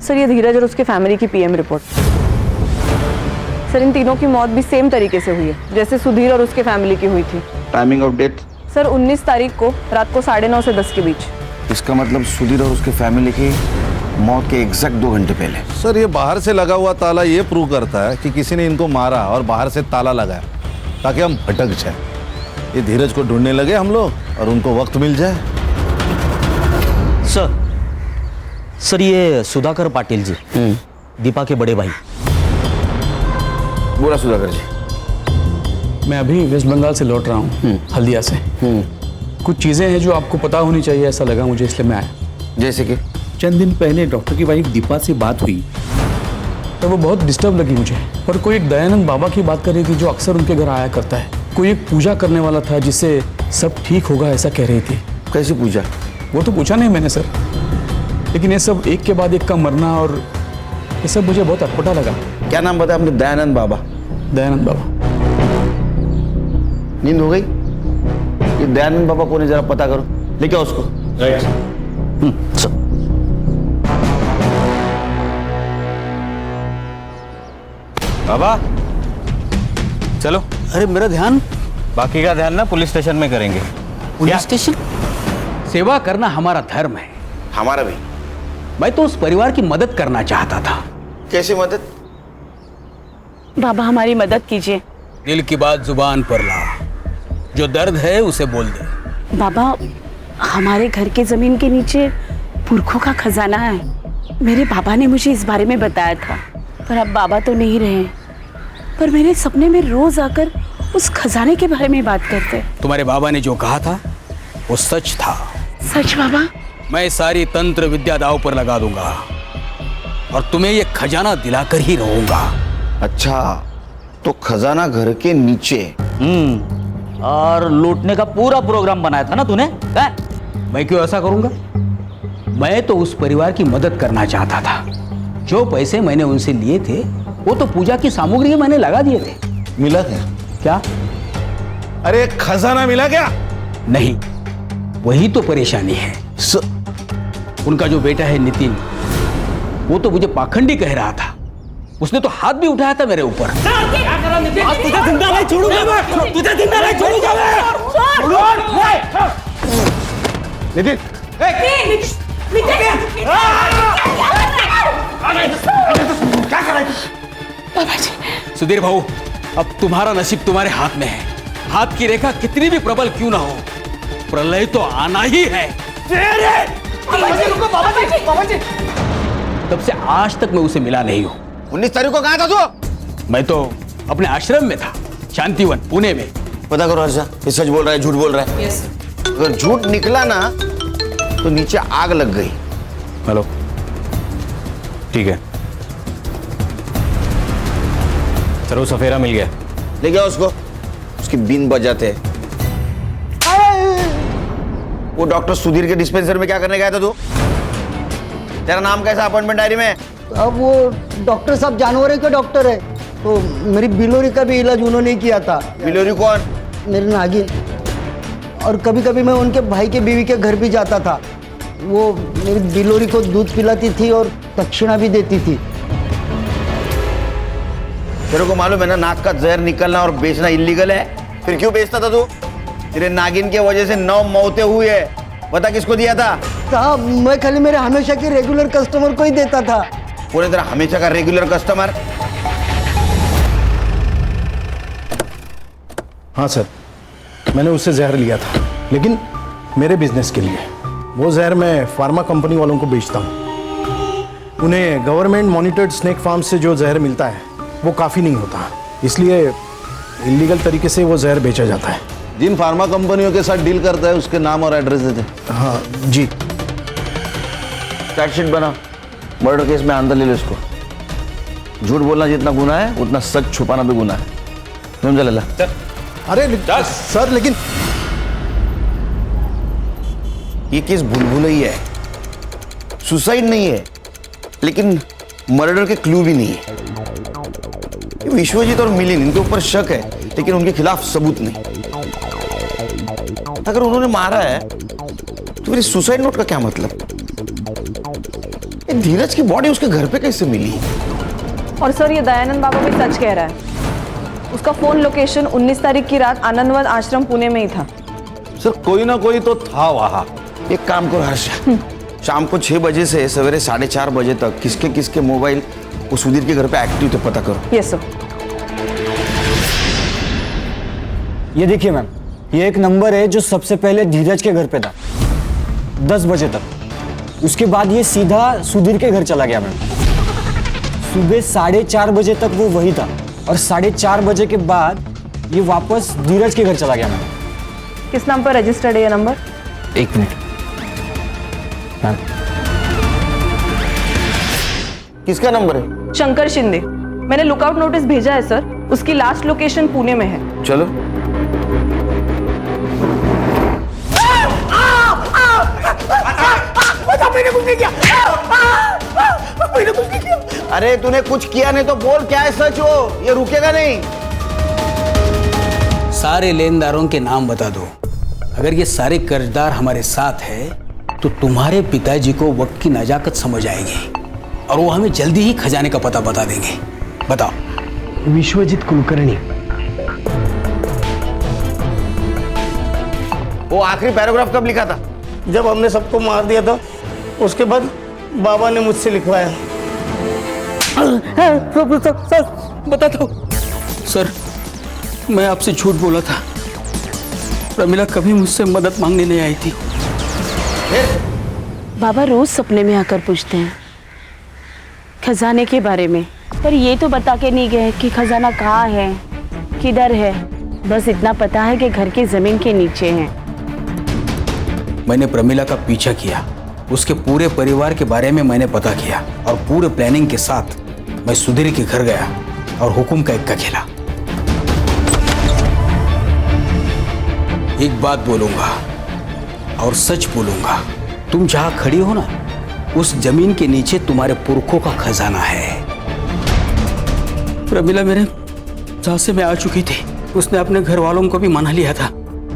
सर ये धीरज और उसके फैमिली की पीएम रिपोर्ट। सर इन तीनों की मौत भी सेम तरीके से हुई है जैसे सुधीर और उसके फैमिली की हुई थी। Timing of death? सर 19 तारीख को रात को 9:30 से 10 के बीच। इसका मतलब सुधीर और उसके फैमिली की मौत के एग्जैक्ट 2 घंटे पहले। सर ये बाहर से लगा हुआ ताला ये प्रूव करता है कि किसी ने इनको मारा और बाहर से ताला लगाया ताकि हम भटक जाए। ये धीरज को ढूंढने लगे हम लोग और उनको वक्त मिल जाए। सर ये सुधाकर पाटिल जी, दीपा के बड़े भाई। बोला सुधाकर जी। मैं अभी वेस्ट बंगाल से लौट रहा हूँ, हल्दिया से। कुछ चीज़ें हैं जो आपको पता होनी चाहिए, ऐसा लगा मुझे, इसलिए मैं आया। जैसे कि चंद दिन पहले डॉक्टर की वाइफ दीपा से बात हुई तो वो बहुत डिस्टर्ब लगी मुझे। और कोई एक दयानंद बाबा की बात कर रही थी जो अक्सर उनके घर आया करता है। कोई एक पूजा करने वाला था जिससे सब ठीक होगा ऐसा कह रही थी। कैसी पूजा? वो तो पूछा नहीं मैंने सर, लेकिन ये सब एक के बाद एक का मरना और ये सब मुझे बहुत अटपटा लगा। क्या नाम बताया आपने? दयानंद बाबा। दयानंद बाबा। नींद हो गई? ये दयानंद बाबा कौन है जरा पता करो, लेके आओ उसको। बाबा चलो। अरे मेरा ध्यान, बाकी का ध्यान ना पुलिस स्टेशन में करेंगे। Police station? सेवा करना हमारा धर्म है। हमारा भी। मैं तो उस परिवार की मदद करना चाहता था। कैसी मदद? बाबा हमारी मदद कीजिए। दिल की बात जुबान पर ला, जो दर्द है उसे बोल दे। बाबा हमारे घर के जमीन के नीचे पुरखों का खजाना है। मेरे बाबा ने मुझे इस बारे में बताया था, पर अब बाबा तो नहीं रहे। पर मेरे सपने में रोज आकर उस खजाने के बारे में बात करते। तुम्हारे बाबा ने जो कहा था वो सच था। सच बाबा? मैं सारी तंत्र विद्या दांव पर लगा दूंगा और तुम्हें ये खजाना दिलाकर ही रहूंगा। अच्छा, तो खजाना घर के नीचे। और लूटने का पूरा प्रोग्राम बनाया था ना तूने? मैं क्यों ऐसा करूंगा? मैं तो उस परिवार की मदद करना चाहता था। जो पैसे मैंने उनसे लिए थे वो तो पूजा की सामग्री मैंने लगा दिए थे। मिला क्या? क्या? अरे खजाना मिला क्या? नहीं, वही तो परेशानी है। उनका जो बेटा है नितिन, वो तो मुझे पाखंडी कह रहा था। उसने तो हाथ भी उठाया था मेरे ऊपर। तुझे जिंदा नहीं छोड़ूंगा मैं, तुझे जिंदा नहीं छोड़ूंगा मैं। नितिन, क्या कर रहा है? सुधीर भाऊ, अब तुम्हारा नसीब तुम्हारे हाथ में है। हाथ की रेखा कितनी भी प्रबल क्यों ना हो, प्रलय तो आना ही है। तब से आज तक मैं उसे मिला नहीं हूँ। 19 तारीख को कहा था तू? मैं तो अपने आश्रम में था, शांतिवन पुणे में। पता करो हर्षा, ये सच बोल रहा है झूठ बोल रहा है? यस। अगर झूठ निकला ना तो नीचे आग लग गई। हेलो, ठीक है। चलो सफेरा मिल गया। ले गया उसको, उसकी बीन बजाते। वो डॉक्टर सुधीर के डिस्पेंसर में क्या करने गया था तू? तेरा नाम कैसा अपॉइंटमेंट डायरी में? अब वो डॉक्टर साहब जानवरों के डॉक्टर है, तो मेरी बिलोरी का भी इलाज उन्होंने किया था। बिलोरी कौन? मेरी नागिन। और कभी कभी मैं उनके भाई के बीवी के घर भी जाता था। वो मेरी बिलोरी को दूध पिलाती थी और दक्षिणा भी देती थी। तेरे को मालूम है ना, नाक का जहर निकलना और बेचना इलीगल है। फिर क्यों बेचता था तू? तेरे नागिन के वजह से 9 मौतें हुई है। बता किसको दिया था? साहब, मैं खाली मेरे हमेशा के रेगुलर कस्टमर को ही देता था। पूरे तेरा हमेशा का रेगुलर कस्टमर? हाँ सर, मैंने उससे जहर लिया था, लेकिन मेरे बिजनेस के लिए। वो जहर मैं फार्मा कंपनी वालों को बेचता हूँ। उन्हें गवर्नमेंट मॉनिटर्ड स्नेक फार्म से जो जहर मिलता है वो काफ़ी नहीं होता, इसलिए इलीगल तरीके से वो जहर बेचा जाता है। जिन फार्मा कंपनियों के साथ डील करता है उसके नाम और एड्रेस देते। हाँ जी। चार्जशीट बना, मर्डर केस में अंदर ले लो इसको। झूठ बोलना जितना गुनाह है उतना सच छुपाना भी गुनाह है। समझा लेला? अरे सर, लेकिन ये केस भूल है, सुसाइड नहीं है, लेकिन मर्डर के क्लू भी नहीं है। विश्वजीत और मिलिंद, इनके ऊपर शक है, लेकिन उनके खिलाफ सबूत नहीं। अगर उन्होंने मारा है तो फिर सुसाइड नोट का क्या मतलब? धीरज की बॉडी उसके घर पे कैसे मिली? और सर, ये दयानंद बाबा भी सच कह रहा है। उसका फोन लोकेशन 19 तारीख की रात आनंदवन आश्रम पुणे में ही था। सर, कोई ना कोई तो था वहां। एक काम करो हर्ष, शाम को 6 बजे से सवेरे 4:30 बजे तक किसके किसके मोबाइल वो सुधीर के घर पे एक्टिव थे पता करो। Yes sir. ये देखिए मैम, ये एक नंबर है जो सबसे पहले धीरज के घर पे था 10 बजे तक। उसके बाद ये सीधा सुधीर के घर चला गया मैम। सुबह 4:30 बजे तक वो वही था और 4:30 बजे के बाद ये वापस धीरज के घर चला गया मैम। किस नाम पर रजिस्टर्ड है ये नंबर? 1 minute ma'am. किसका नंबर है? शंकर शिंदे। मैंने लुकआउट नोटिस भेजा है सर। उसकी लास्ट लोकेशन पुणे में है। चलो। बचा मैंने कुछ नहीं किया। मैंने कुछ नहीं किया। अरे तूने कुछ किया नहीं तो बोल, क्या है सच वो, ये रुकेगा नहीं। सारे लेनदारों के नाम बता दो। अगर ये सारे कर्जदार हमारे साथ है तो तुम्हारे पिताजी को वक्त की नजाकत समझ आएगी और वो हमें जल्दी ही खजाने का पता बता देंगे। बताओ। विश्वजीत कुलकर्णी। वो आखिरी पैराग्राफ कब लिखा था? जब हमने सबको मार दिया था, उसके बाद बाबा ने मुझसे लिखवाया। बता दो। सर, मैं आपसे झूठ बोला था। प्रमिला कभी मुझसे मदद मांगने नहीं आई थी। बाबा रोज सपने में आकर पूछते हैं खजाने के बारे में, पर ये तो बता के नहीं गए कि खजाना कहाँ है, किधर है। बस इतना पता है कि घर की जमीन के नीचे है। मैंने प्रमिला का पीछा किया, उसके पूरे परिवार के बारे में मैंने पता किया और पूरे प्लानिंग के साथ मैं सुधीर के घर गया और हुकुम का इक्का खेला। एक बात बोलूंगा और सच बोलूंगा, तुम जहां खड़ी हो ना, उस जमीन के नीचे तुम्हारे पुरखों का खजाना है। प्रमिला मेरे झांसे में आ चुकी थी। उसने अपने घर वालों को भी मना लिया था।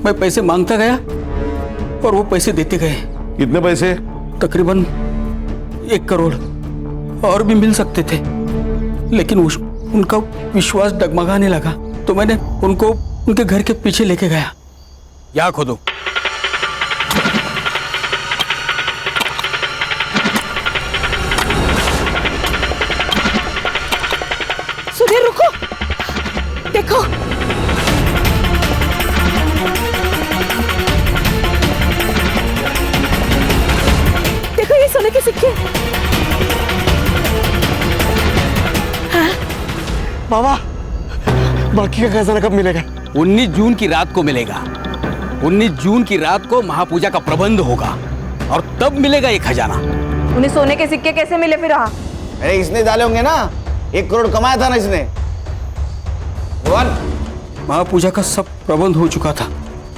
मैं पैसे मांगता गया और वो पैसे देते गए। कितने पैसे? तकरीबन 1 करोड़, और भी मिल सकते थे, लेकिन उनका विश्वास डगमगाने लगा तो मैंने उनको उनके घर के पीछे लेके गया। या खोदो। सुधीर रुको, देखो। देखो ये सोने के सिक्के। बाबा, बाकी का खजाना कब मिलेगा? 19 जून की रात को मिलेगा। 19 जून की रात को महापूजा का प्रबंध होगा और तब मिलेगा ये खजाना। उन्हें सोने के सिक्के कैसे मिले फिर? अरे इसने डाले होंगे ना, 1 करोड़ कमाया था ना इसने। महापूजा का सब प्रबंध हो चुका था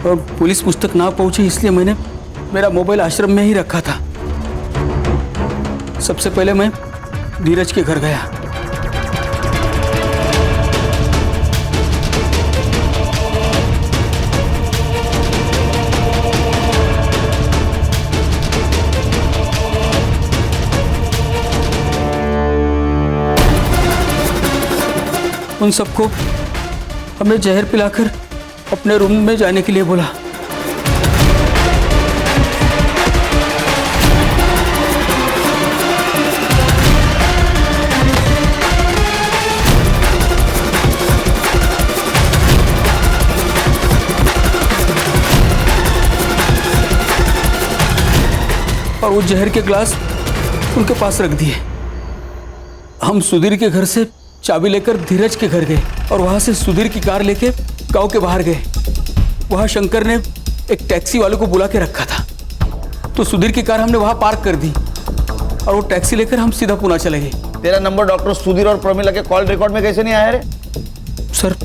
और पुलिस मुझ तक ना पहुंची, इसलिए मैंने मेरा मोबाइल आश्रम में ही रखा था। सबसे पहले मैं धीरज के घर गया। उन सबको हमने जहर पिलाकर अपने रूम में जाने के लिए बोला। और वो जहर के ग्लास उनके पास रख दिए। हम सुधीर के घर से चाबी लेकर धीरज के घर गए और वहां से सुधीर की कार लेके गांव के बाहर गए। वहां शंकर ने एक टैक्सी वाले को बुला के रखा था, तो सुधीर की कार हमने वहां पार्क कर दी और वो टैक्सी लेकर हम सीधा पुणे चले गए। तेरा नंबर डॉक्टर सुधीर और प्रमिला के कॉल रिकॉर्ड में कैसे नहीं आया रे? सर,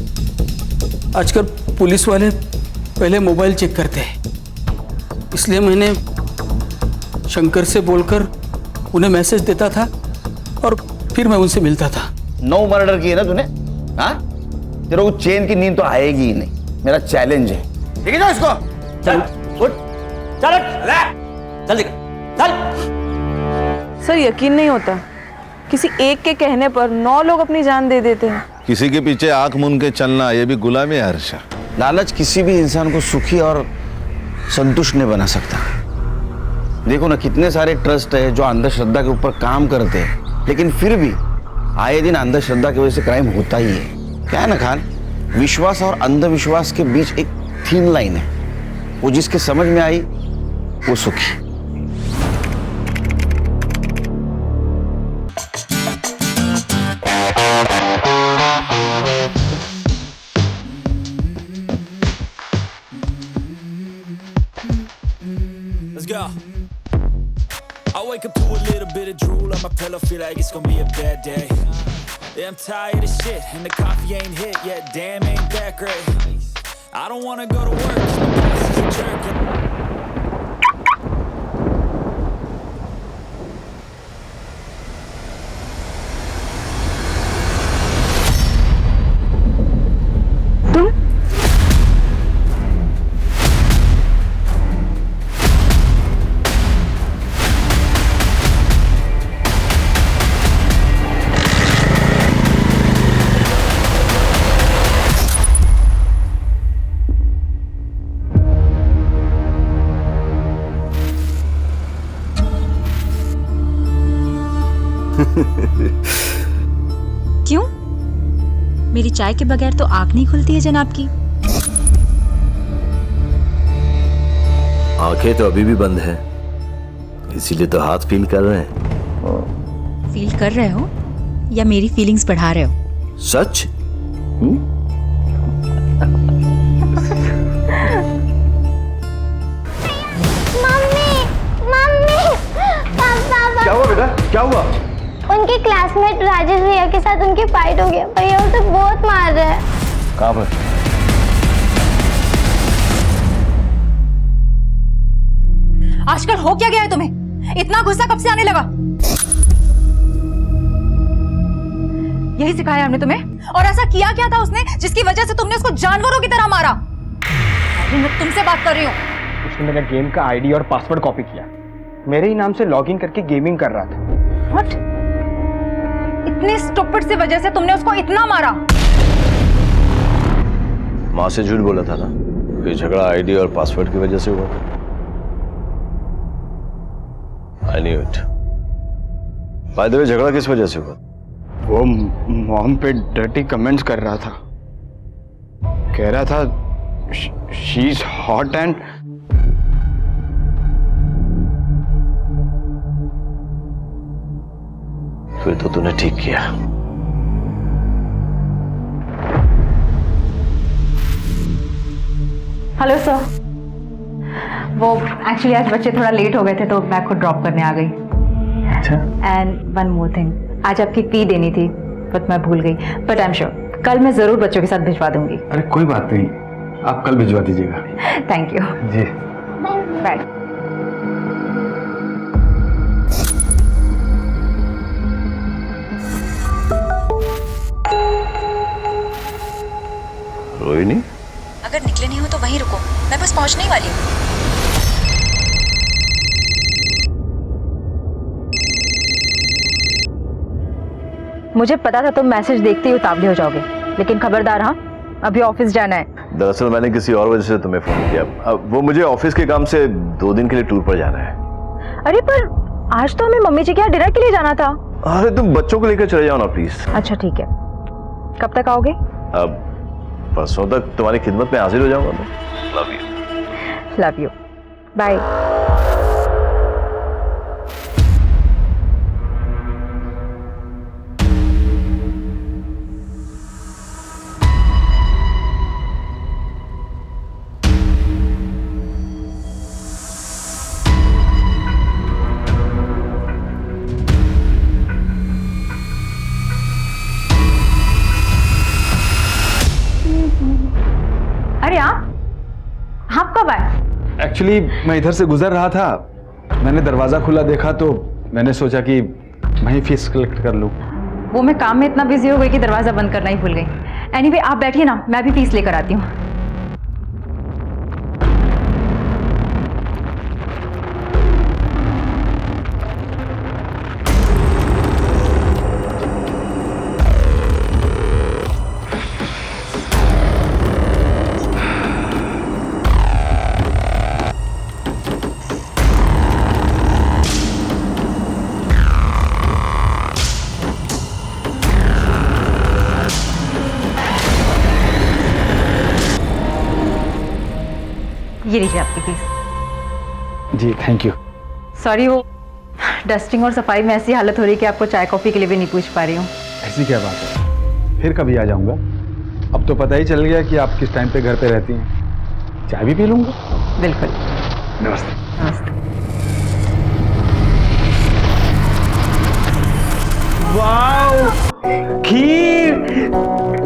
आजकल पुलिस वाले पहले मोबाइल चेक करते हैं, इसलिए मैंने शंकर से बोलकर उन्हें मैसेज देता था और फिर मैं उनसे मिलता था। 9 मर्डर किए ना तूने? हाँ, तेरे को चैन की नींद तो आएगी ही नहीं। मेरा चैलेंज है, ठीक है ना? इसको चल उठ, चल चल चल। सर यकीन नहीं होता, किसी एक के कहने पर 9 लोग अपनी जान दे देते हैं। किसी के पीछे आंख मूंद के चलना, ये भी गुलामी है हर्षा। लालच किसी भी इंसान को सुखी और संतुष्ट नहीं बना सकता। देखो ना, कितने सारे ट्रस्ट है जो अंधश्रद्धा के ऊपर काम करते हैं, लेकिन फिर भी आए दिन अंधश्रद्धा की वजह से क्राइम होता ही है। क्या है ना खान, विश्वास और अंधविश्वास के बीच एक थीन लाइन है, वो जिसके समझ में आई वो सुखी। I wake up to a little bit of drool on my pillow, feel like it's gonna be a bad day. Yeah, I'm tired of shit and the coffee ain't hit yet, damn ain't that great. I don't wanna go to work 'cause my boss is a jerk. मेरी चाय के बगैर तो आंख नहीं खुलती है जनाब की। आंखें तो अभी भी बंद है, इसीलिए तो हाथ फील कर रहे हैं। फील कर रहे हो या मेरी फीलिंग्स बढ़ा रहे हो? सच? क्या हुआ बेटा, क्या हुआ? उनके क्लासमेट राजेश भैया के साथ उनकी फाइट हो गया। भैया उसे बहुत मार रहे हैं। कहाँ पर? आजकल हो क्या गया है तुम्हें? इतना गुस्सा कब से आने लगा? यही सिखाया हमने तुम्हें? और ऐसा किया क्या था उसने जिसकी वजह से तुमने उसको जानवरों की तरह मारा? अभी मैं तुमसे बात कर रही हूँ। उसने मेरा गेम का आईडी और पासवर्ड कॉपी किया, मेरे ही नाम से लॉगिन करके गेमिंग कर रहा था। What? इतनी स्टूपिड सी वजह से तुमने उसको इतना मारा? माँ से झूठ बोला था ना, ये झगड़ा आईडी और पासवर्ड की वजह से हुआ था। I knew it. By the way, झगड़ा किस वजह से हुआ? वो मॉम पे डर्टी कमेंट्स कर रहा था, कह रहा था शी इज हॉट एंड फिर तो तूने ठीक किया। हेलो सर, वो एक्चुअली आज बच्चे थोड़ा लेट हो गए थे तो मैं खुद ड्रॉप करने आ गई। एंड वन मोर थिंग, आज आपकी फी देनी थी बट मैं भूल गई, बट आई एम श्योर कल मैं जरूर बच्चों के साथ भिजवा दूंगी। अरे कोई बात नहीं, आप कल भिजवा दीजिएगा। थैंक यू जी, बाय। रोहिणी, अगर निकले नहीं हो तो वहीं रुको, मैं बस पहुंचने ही वाली हूँ। मुझे पता था तुम मैसेज देखते ही उतावले हो जाओगे, लेकिन खबरदार हाँ, अभी ऑफिस जाना है। दरअसल मैंने किसी और वजह से तुम्हें फोन किया। वो मुझे ऑफिस के काम से 2 दिन के लिए टूर पर जाना है। अरे पर आज तो हमें मम्मी जी के यहाँ डिनर के लिए जाना था। अरे तुम बच्चों को लेकर चले जाओ ना प्लीज। अच्छा ठीक है, कब तक आओगे? अब परसों तक तुम्हारी खिदमत में हाजिर हो जाऊंगा मैं। Love you. Love you, bye. अरे आप कब आए? एक्चुअली मैं इधर से गुजर रहा था, मैंने दरवाजा खुला देखा तो मैंने सोचा कि मैं ही फीस कलेक्ट कर लूं। वो मैं काम में इतना बिजी हो गई कि दरवाजा बंद करना ही भूल गई। एनीवे आप बैठिए ना, मैं भी फीस लेकर आती हूँ। ये लीजिए आपकी फीस। जी थैंक यू। सॉरी, वो डस्टिंग और सफाई में ऐसी हालत हो रही है कि आपको चाय कॉफी के लिए भी नहीं पूछ पा रही हूँ। ऐसी क्या बात है, फिर कभी आ जाऊंगा। अब तो पता ही चल गया कि आप किस टाइम पे घर पे रहती हैं। चाय भी पी लूंगा। बिल्कुल। नमस्ते। नमस्ते। वाओ, खीर।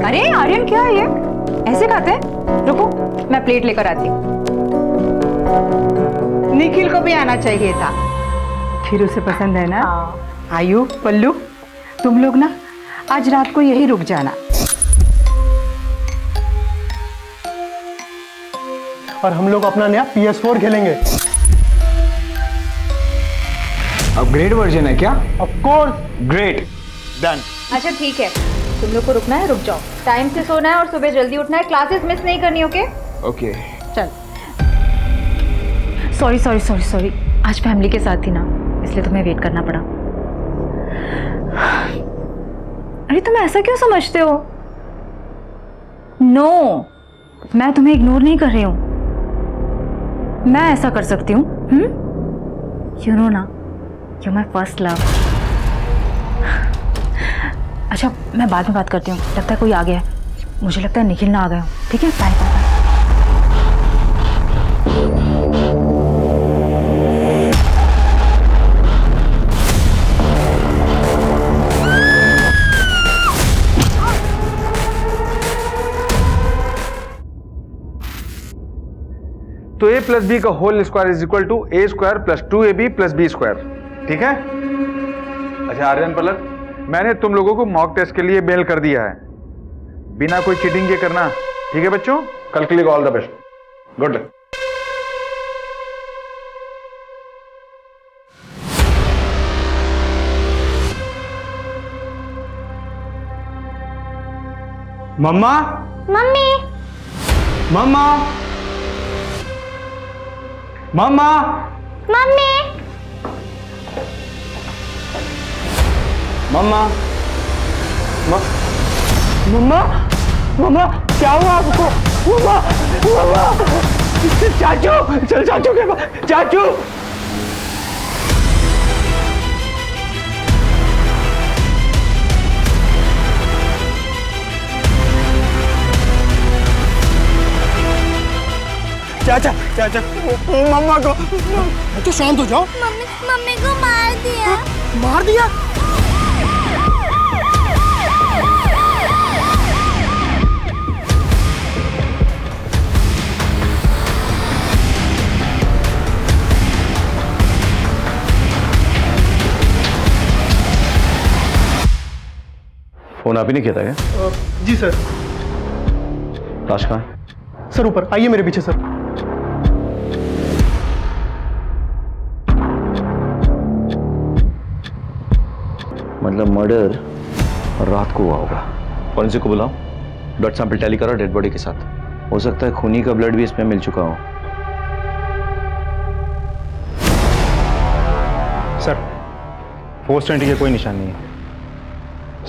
अरे आर्यन क्या है ये, ऐसे खाते हैं? रुको मैं प्लेट लेकर आती हूँ। निखिल को भी आना चाहिए था। खीर उसे पसंद है ना? आयु, पल्लू, तुम लोग ना आज रात को यही रुक जाना। और हम लोग अपना नया PS4 खेलेंगे। अपग्रेड वर्जन है क्या? Of course. Great, done. अच्छा ठीक है, तुम लोग को रुकना है रुक जाओ, टाइम से सोना है और सुबह जल्दी उठना है, क्लासेस मिस नहीं करनी। Okay okay. चल। सॉरी सॉरी सॉरी सॉरी, आज फैमिली के साथ थी ना, इसलिए तुम्हें वेट करना पड़ा। अरे तुम ऐसा क्यों समझते हो? नो, मैं तुम्हें इग्नोर नहीं कर रही हूँ। मैं ऐसा कर सकती हूँ, यू नो ना, यू माई फर्स्ट लव। अच्छा, मैं बाद में बात करती हूँ, लगता है कोई आ गया है। मुझे लगता है निखिल ना आ गया हूँ। ठीक है, बाय बाय। तो a प्लस बी का whole square is equal to a square plus 2ab plus B square. ठीक है? अच्छा आर्यन पलक, मैंने तुम लोगों को मॉक टेस्ट के लिए मेल कर दिया है, बिना कोई चीटिंग के करना। ठीक है बच्चों, कल के लिए all the best, good luck. Mama, mummy, mama, mama, mummy, mama, mama, mama, क्या हुआ आपको? मम्मा, मम्मा, चाचू, चल चाचू के पास, चाचू। चाचा, चाचा, मम्मा को। तो शांत हो जाओ। मम्मी को मार दिया। मार दिया? फोन आप ही ने किया था क्या? जी सर। लाश कहाँ है? सर ऊपर आइए मेरे पीछे सर। मतलब मर्डर रात को हुआ होगा। फॉरेंसिक को बुलाओ, ब्लड सैंपल टैली करो डेड बॉडी के साथ। हो सकता है खूनी का ब्लड भी इसमें मिल चुका हो। सर, 420 के कोई निशान नहीं है।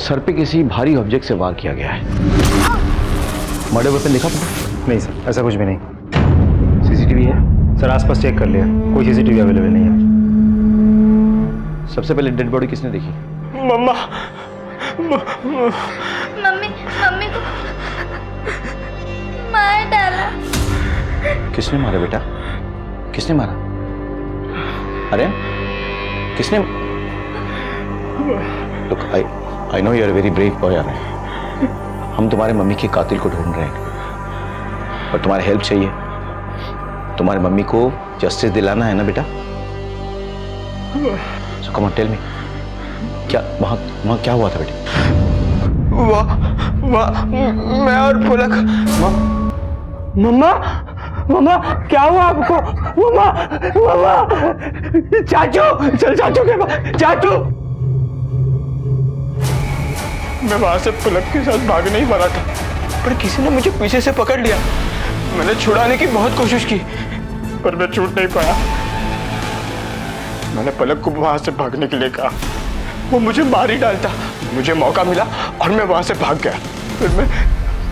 सर पे किसी भारी ऑब्जेक्ट से वार किया गया है। मर्डर वेपन देखा था? नहीं सर, ऐसा कुछ भी नहीं। सीसीटीवी है सर, आसपास चेक कर लिया, कोई सीसीटीवी अवेलेबल नहीं है। सबसे पहले डेड बॉडी किसने देखी? मम्मा, मम्मी, मम्मी को मार डाला। किसने मारा बेटा? किसने मारा? अरे किसने? Look, I know you are a very brave boy, Aryan. हम तुम्हारे मम्मी के कातिल को ढूंढ रहे हैं, पर तुम्हारी हेल्प चाहिए। तुम्हारी मम्मी को जस्टिस दिलाना है ना बेटा? So come on, tell me. क्या वहाँ क्या हुआ था बेटे? मैं और पुलक। मम्मा, मम्मा, क्या हुआ आपको? मम्मा, मम्मा, चाचू, चल चाचू के पास, चाचू। मैं वहां से पुलक के साथ भागने ही वाला था, पर किसी ने मुझे पीछे से पकड़ लिया। मैंने छुड़ाने की बहुत कोशिश की, पर मैं छूट नहीं पाया। मैंने पलक को वहां से भागने के लिए कहा, वो मुझे मार ही डालता। मुझे मौका मिला और मैं वहां से भाग गया। फिर मैं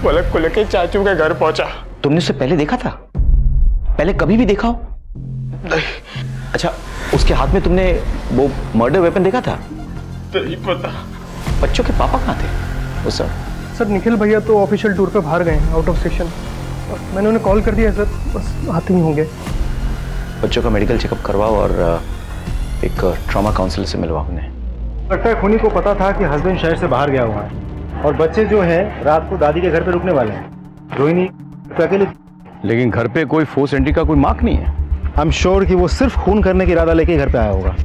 पलक को लेकर चाचू के घर पहुंचा। तुमने उसे पहले देखा था? पहले कभी भी देखा हो? नहीं। अच्छा, उसके हाथ में तुमने वो मर्डर वेपन देखा था? नहीं पता। बच्चों के पापा कहाँ थे उस समय? सर निखिल भैया तो ऑफिशियल टूर पे बाहर गए हैं, आउट ऑफ स्टेशन। मैंने उन्हें कॉल कर दिया सर, बस आते ही होंगे। बच्चों का मेडिकल चेकअप करवाओ और एक ट्रॉमा काउंसलर से मिलवाओ उन्हें। लगता है खूनी को पता था कि हस्बैंड शहर से बाहर गया हुआ है और बच्चे जो हैं रात को दादी के घर पे रुकने वाले हैं। रोहिणी तो अकेले, लेकिन घर पे कोई फोर्स एंट्री का कोई मार्क नहीं है। आई एम श्योर कि वो सिर्फ खून करने का इरादा लेके घर पे आया होगा।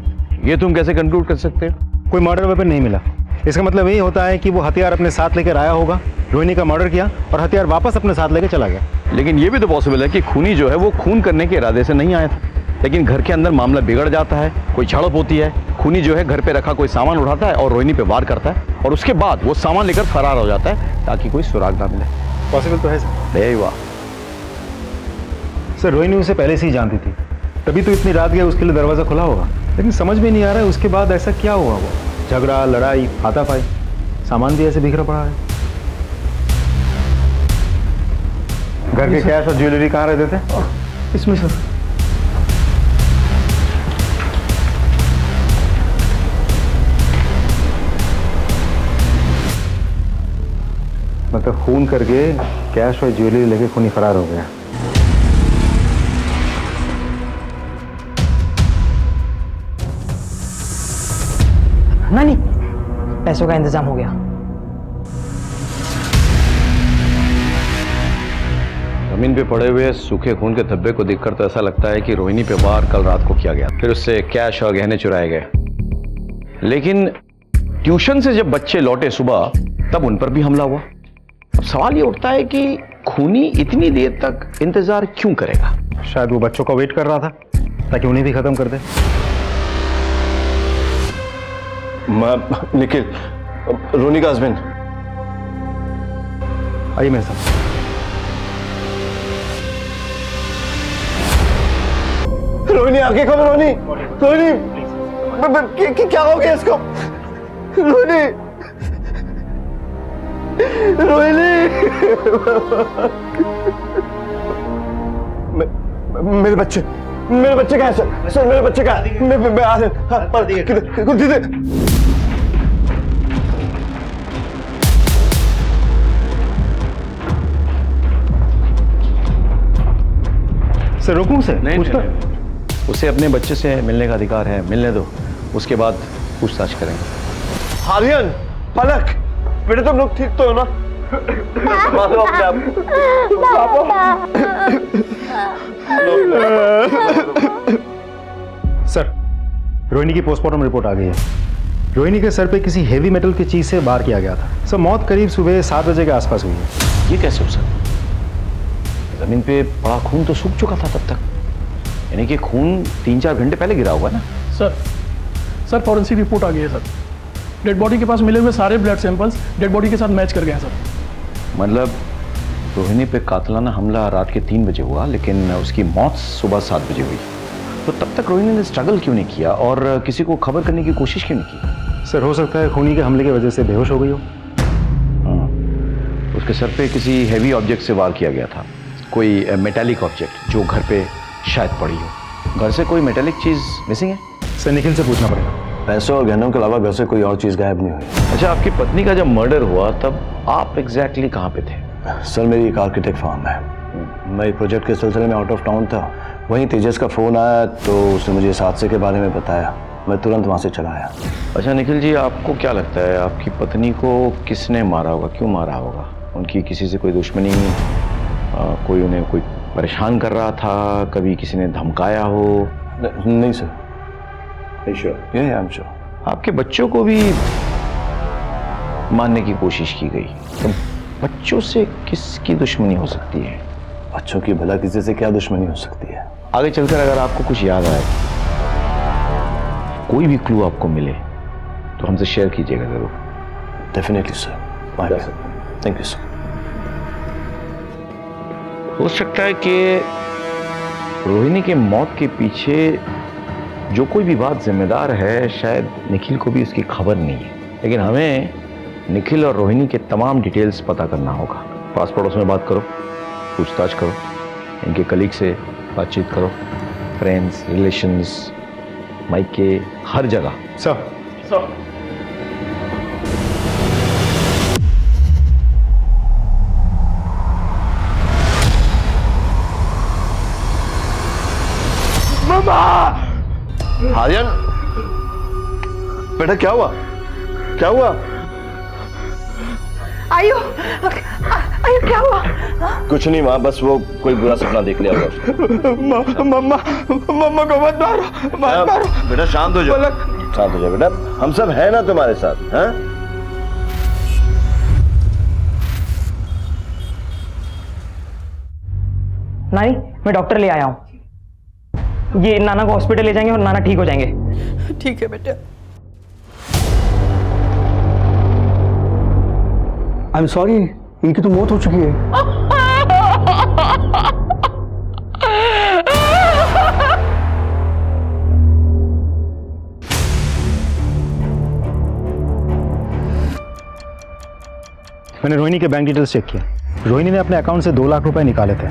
ये तुम कैसे कंक्लूड कर सकते हो? कोई मर्डर वेपन नहीं मिला। इसका मतलब यही होता है कि वो हथियार अपने साथ लेकर आया होगा, रोहिणी का मर्डर किया और हथियार वापस अपने साथ लेकर चला गया। लेकिन ये भी तो पॉसिबल है कि खूनी जो है वो खून करने के इरादे से नहीं आया था, लेकिन घर के अंदर मामला बिगड़ जाता है, कोई झड़प होती है, खूनी जो है घर पे रखा कोई सामान उठाता है और रोहिणी पे वार करता है और उसके बाद वो सामान लेकर फरार हो जाता है ताकि कोई सुराग ना मिले। पॉसिबल तो है सर। यही हुआ सर, रोहिणी उसे पहले से ही जानती थी, तभी तो इतनी रात गया उसके लिए दरवाजा खुला होगा। लेकिन समझ में नहीं आ रहा है उसके बाद ऐसा क्या हुआ। वो झगड़ा, लड़ाई, हाथापाई, सामान भी ऐसे बिखरा पड़ा है। घर के कैश और ज्वेलरी कहाँ रहते थे? इसमें सर। मतलब खून करके कैश और ज्वेलरी लेके खूनी फरार हो गया। नानी, पैसों का इंतजाम हो गया। जमीन पे पड़े हुए सूखे खून के धब्बे को देखकर तो ऐसा लगता है कि रोहिणी पे वार कल रात को किया गया, फिर उससे कैश और गहने चुराए गए। लेकिन ट्यूशन से जब बच्चे लौटे सुबह, तब उन पर भी हमला हुआ। अब सवाल ये उठता है कि खूनी इतनी देर तक इंतजार क्यों करेगा? शायद वो बच्चों का वेट कर रहा था ताकि उन्हें भी खत्म कर दे। निखिल, रोनी का हस्बैंड। आइए मेरे साथ। रोहिणी आगे खबर। रोहिणी, रोहिणी क्या हो गया इसको? रोहिणी, रोहिणी, मेरे बच्चे कहाँ हैं सर? मेरे बच्चे कहाँ हैं? मैं आ रहे। सर रोकूं से? नहीं, उसे अपने बच्चे से मिलने का अधिकार है, मिलने दो, उसके बाद पूछताछ करेंगे। आर्यन, पलक, बेटे तुम लोग ठीक तो हो ना? मानो अपने आप। सर, रोहिणी की पोस्टमार्टम रिपोर्ट आ गई है। रोहिणी के सर पे किसी हेवी मेटल की चीज से वार किया गया था। सर मौत करीब सुबह 7 बजे के आसपास हुई है। ये कैसे हो सकता? जमीन पे पड़ा खून तो सूख चुका था तब तक, यानी कि खून 3-4 घंटे पहले गिरा होगा ना? सर फॉरेंसिक रिपोर्ट आ गई है सर। डेड बॉडी के पास मिले हुए सारे ब्लड सैंपल्स डेड बॉडी के साथ मैच कर गए हैं सर। मतलब रोहिणी पे कातिलाना हमला रात के 3 बजे हुआ, लेकिन उसकी मौत सुबह 7 बजे हुई। तो तब तक रोहिणी ने स्ट्रगल क्यों नहीं किया और किसी को खबर करने की कोशिश क्यों नहीं की? सर हो सकता है खूनी के हमले की वजह से बेहोश हो गई हो। उसके सर पे किसी हैवी ऑब्जेक्ट से वार किया गया था, कोई मेटालिक ऑब्जेक्ट जो घर पे शायद पड़ी हो। घर से कोई मेटालिक चीज मिसिंग है? सर निखिल से पूछना पड़ेगा। पैसों और गहनों के अलावा घर से कोई और चीज गायब नहीं हुई। अच्छा, आपकी पत्नी का जब मर्डर हुआ तब आप एग्जैक्टली कहाँ पे थे? सर मेरी एक आर्किटेक्ट फर्म है, मैं एक प्रोजेक्ट के सिलसिले में आउट ऑफ टाउन था। वहीं तेजस का फोन आया तो उसने मुझे इस हादसे के बारे में बताया, मैं तुरंत वहाँ से चला आया। अच्छा निखिल जी, आपको क्या लगता है आपकी पत्नी को किसने मारा होगा, क्यों मारा होगा? उनकी किसी से कोई दुश्मनी, कोई उन्हें कोई परेशान कर रहा था, कभी किसी ने धमकाया हो? नहीं सर। I am sure. आपके बच्चों को भी मारने की कोशिश की गई, तो बच्चों से किसकी दुश्मनी हो सकती है? बच्चों की भला किसी से क्या दुश्मनी हो सकती है? आगे चलकर अगर आपको कुछ याद आए, कोई भी क्लू आपको मिले, तो हमसे शेयर कीजिएगा जरूर। Definitely sir. Thank you sir. हो सकता है कि रोहिणी के मौत के पीछे जो कोई भी बात जिम्मेदार है, शायद निखिल को भी उसकी खबर नहीं है, लेकिन हमें निखिल और रोहिणी के तमाम डिटेल्स पता करना होगा। पास पड़ोस में बात करो, पूछताछ करो, इनके कलीग से बातचीत करो, फ्रेंड्स, रिलेशंस, मायके, हर जगह। सर आर्यन, बेटा क्या हुआ? क्या हुआ? आयु क्या हुआ? कुछ नहीं माँ, बस वो कोई बुरा सपना देख लिया होगा। मम्मा को मत मारो। बेटा शांत हो जाओ, शांत हो जाओ बेटा, हम सब हैं ना तुम्हारे साथ। हैं? नानी, मैं डॉक्टर ले आया हूँ। ये नाना को हॉस्पिटल ले जाएंगे और नाना ठीक हो जाएंगे। ठीक है बेटा। आई एम सॉरी, इनकी तो मौत हो चुकी है। मैंने रोहिणी के बैंक डिटेल्स चेक किया, रोहिणी ने अपने अकाउंट से 2 लाख रुपए निकाले थे।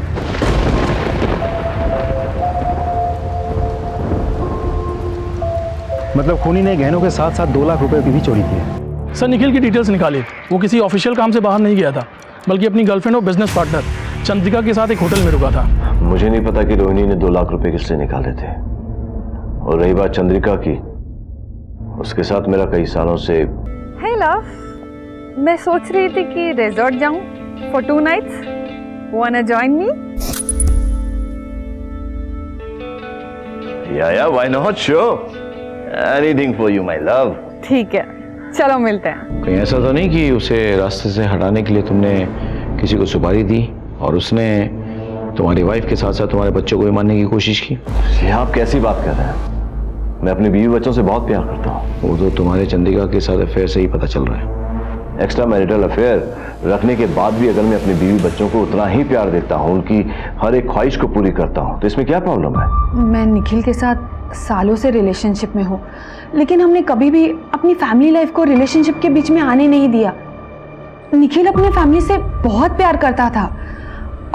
मतलब खूनी ने गहनों के साथ साथ 2 लाख रुपए की भी चोरी की है। सर निखिल की डिटेल्स निकाली। वो किसी ऑफिशियल काम से बाहर नहीं गया था, बल्कि अपनी गर्लफ्रेंड और बिजनेस पार्टनर चंद्रिका के साथ एक होटल में रुका था। मुझे नहीं पता कि रोहिणी ने 2 लाख रुपए किससे निकाले थे। और रही बात चंद्रिका की, उसके साथ मेरा कई सालों से। हे लव, मैं सोच रही थी कि रिजॉर्ट जाऊं for 2 nights. Wanna join me? या why not, sure, anything for you my love. ठीक है, चलो मिलते हैं। कहीं ऐसा तो नहीं कि उसे रास्ते से हटाने के लिए तुमने किसी को सुपारी दी और उसने तुम्हारी वाइफ के साथ साथ तुम्हारे बच्चों को भी मारने की कोशिश की? ये आप कैसी बात कर रहे हैं? मैं अपनी बीवी बच्चों से बहुत प्यार करता हूँ। वो तो तुम्हारे चंद्रिका के साथ अफेयर से ही पता चल रहा है। एक्स्ट्रा मैरिटल अफेयर रखने के बाद भी अगर मैं अपनी बीवी बच्चों को उतना ही प्यार देता हूँ, उनकी हर एक ख्वाहिश को पूरी करता हूँ, तो इसमें क्या प्रॉब्लम है? मैं निखिल के साथ सालों से रिलेशनशिप में हूँ, लेकिन हमने कभी भी अपनी फैमिली लाइफ को रिलेशनशिप के बीच में आने नहीं दिया। निखिल अपने फैमिली से बहुत प्यार करता था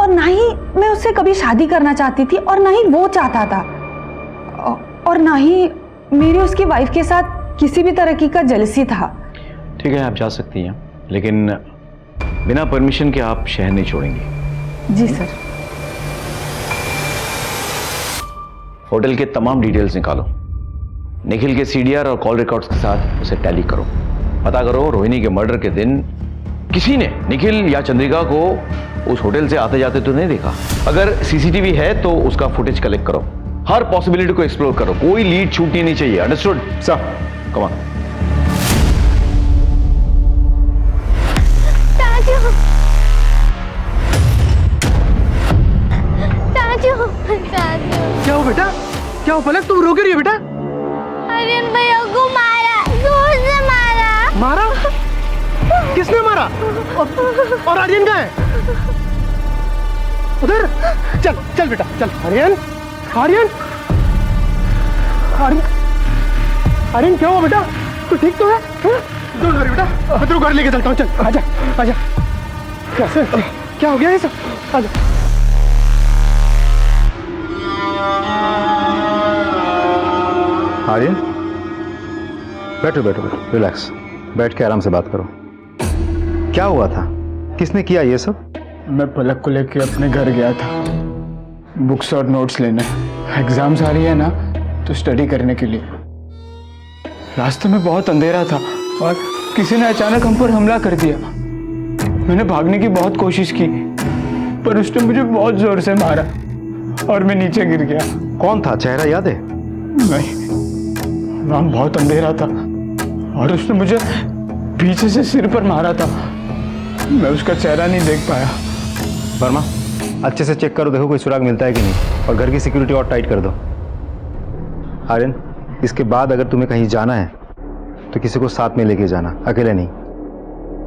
और ना ही मैं उससे कभी शादी करना चाहती थी और ना ही वो चाहता था, और ना ही मेरी उसकी वाइफ के साथ किसी भी तरह का जेलसी था। ठीक है, आप जा सकती हैं, लेकिन बिना परमिशन के आप शहर नहीं छोड़ेंगी। जी सर। होटल के तमाम डिटेल्स निकालो, निखिल के सीडीआर और कॉल रिकॉर्ड्स के साथ उसे टैली करो। पता करो रोहिणी के मर्डर के दिन किसी ने निखिल या चंद्रिका को उस होटल से आते जाते तो नहीं देखा। अगर सीसीटीवी है तो उसका फुटेज कलेक्ट करो, हर पॉसिबिलिटी को एक्सप्लोर करो, कोई लीड छूटनी नहीं चाहिए। Understood sir? Come on. क्या हो बेटा? क्या हो पलक, तुम रो क्यों रही हो बेटा? आर्यन भैया को मारा, जोर से मारा। मारा? किसने मारा? और आर्यन कहाँ है? उधर? चल चल बेटा चल। आर्यन, आर्यन, आर्यन, आर्यन क्या हुआ बेटा? तू ठीक तो है? डोंट वरी बेटा, मैं तेरे को घर लेके चलता हूँ। चल आजा आजा। कैसे, क्या हो गया ये सब? आजा। आर्यन बैठो बैठो बैठो, रिलैक्स, बैठ के आराम से बात करो। क्या हुआ था? किसने किया ये सब? मैं पलक को लेके अपने घर गया था बुक्स और नोट्स लेने। एग्जाम्स आ रही है ना, तो स्टडी करने के लिए। रास्ते में बहुत अंधेरा था और किसी ने अचानक हम पर हमला कर दिया। मैंने भागने की बहुत कोशिश की, पर उसने मुझे बहुत जोर से मारा और मैं नीचे गिर गया। कौन था? चेहरा याद है? नहीं, वहाँ बहुत अंधेरा था और उसने मुझे पीछे से सिर पर मारा था। मैं उसका चेहरा नहीं देख पाया। वर्मा, अच्छे से चेक करो, देखो कोई सुराग मिलता है कि नहीं, और घर की सिक्योरिटी और टाइट कर दो। आर्यन, इसके बाद अगर तुम्हें कहीं जाना है तो किसी को साथ में लेके जाना, अकेले नहीं।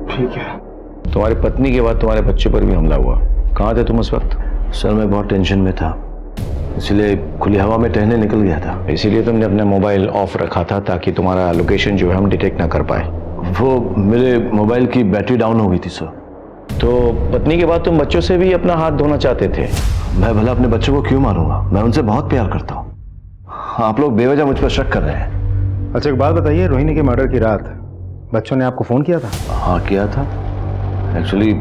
ठीक है। तुम्हारी पत्नी के बाद तुम्हारे बच्चे पर भी हमला हुआ, कहाँ थे तुम उस वक्त? सर मैं बहुत टेंशन में था, इसलिए खुली हवा में टहलने निकल गया था। इसीलिए तुमने अपना मोबाइल ऑफ रखा था ताकि तुम्हारा लोकेशन जो है हम डिटेक्ट ना कर पाए। वो मेरे मोबाइल की बैटरी डाउन हो गई थी सर। तो पत्नी के बाद तुम बच्चों से भी अपना हाथ धोना चाहते थे? मैं भला अपने बच्चों को क्यों मारूंगा? मैं उनसे बहुत प्यार करता हूँ। आप लोग बेवजह मुझ पर शक कर रहे हैं। अच्छा एक बात बताइए, रोहिणी के मर्डर की रात बच्चों ने आपको फोन किया था? हाँ किया था। एक्चुअली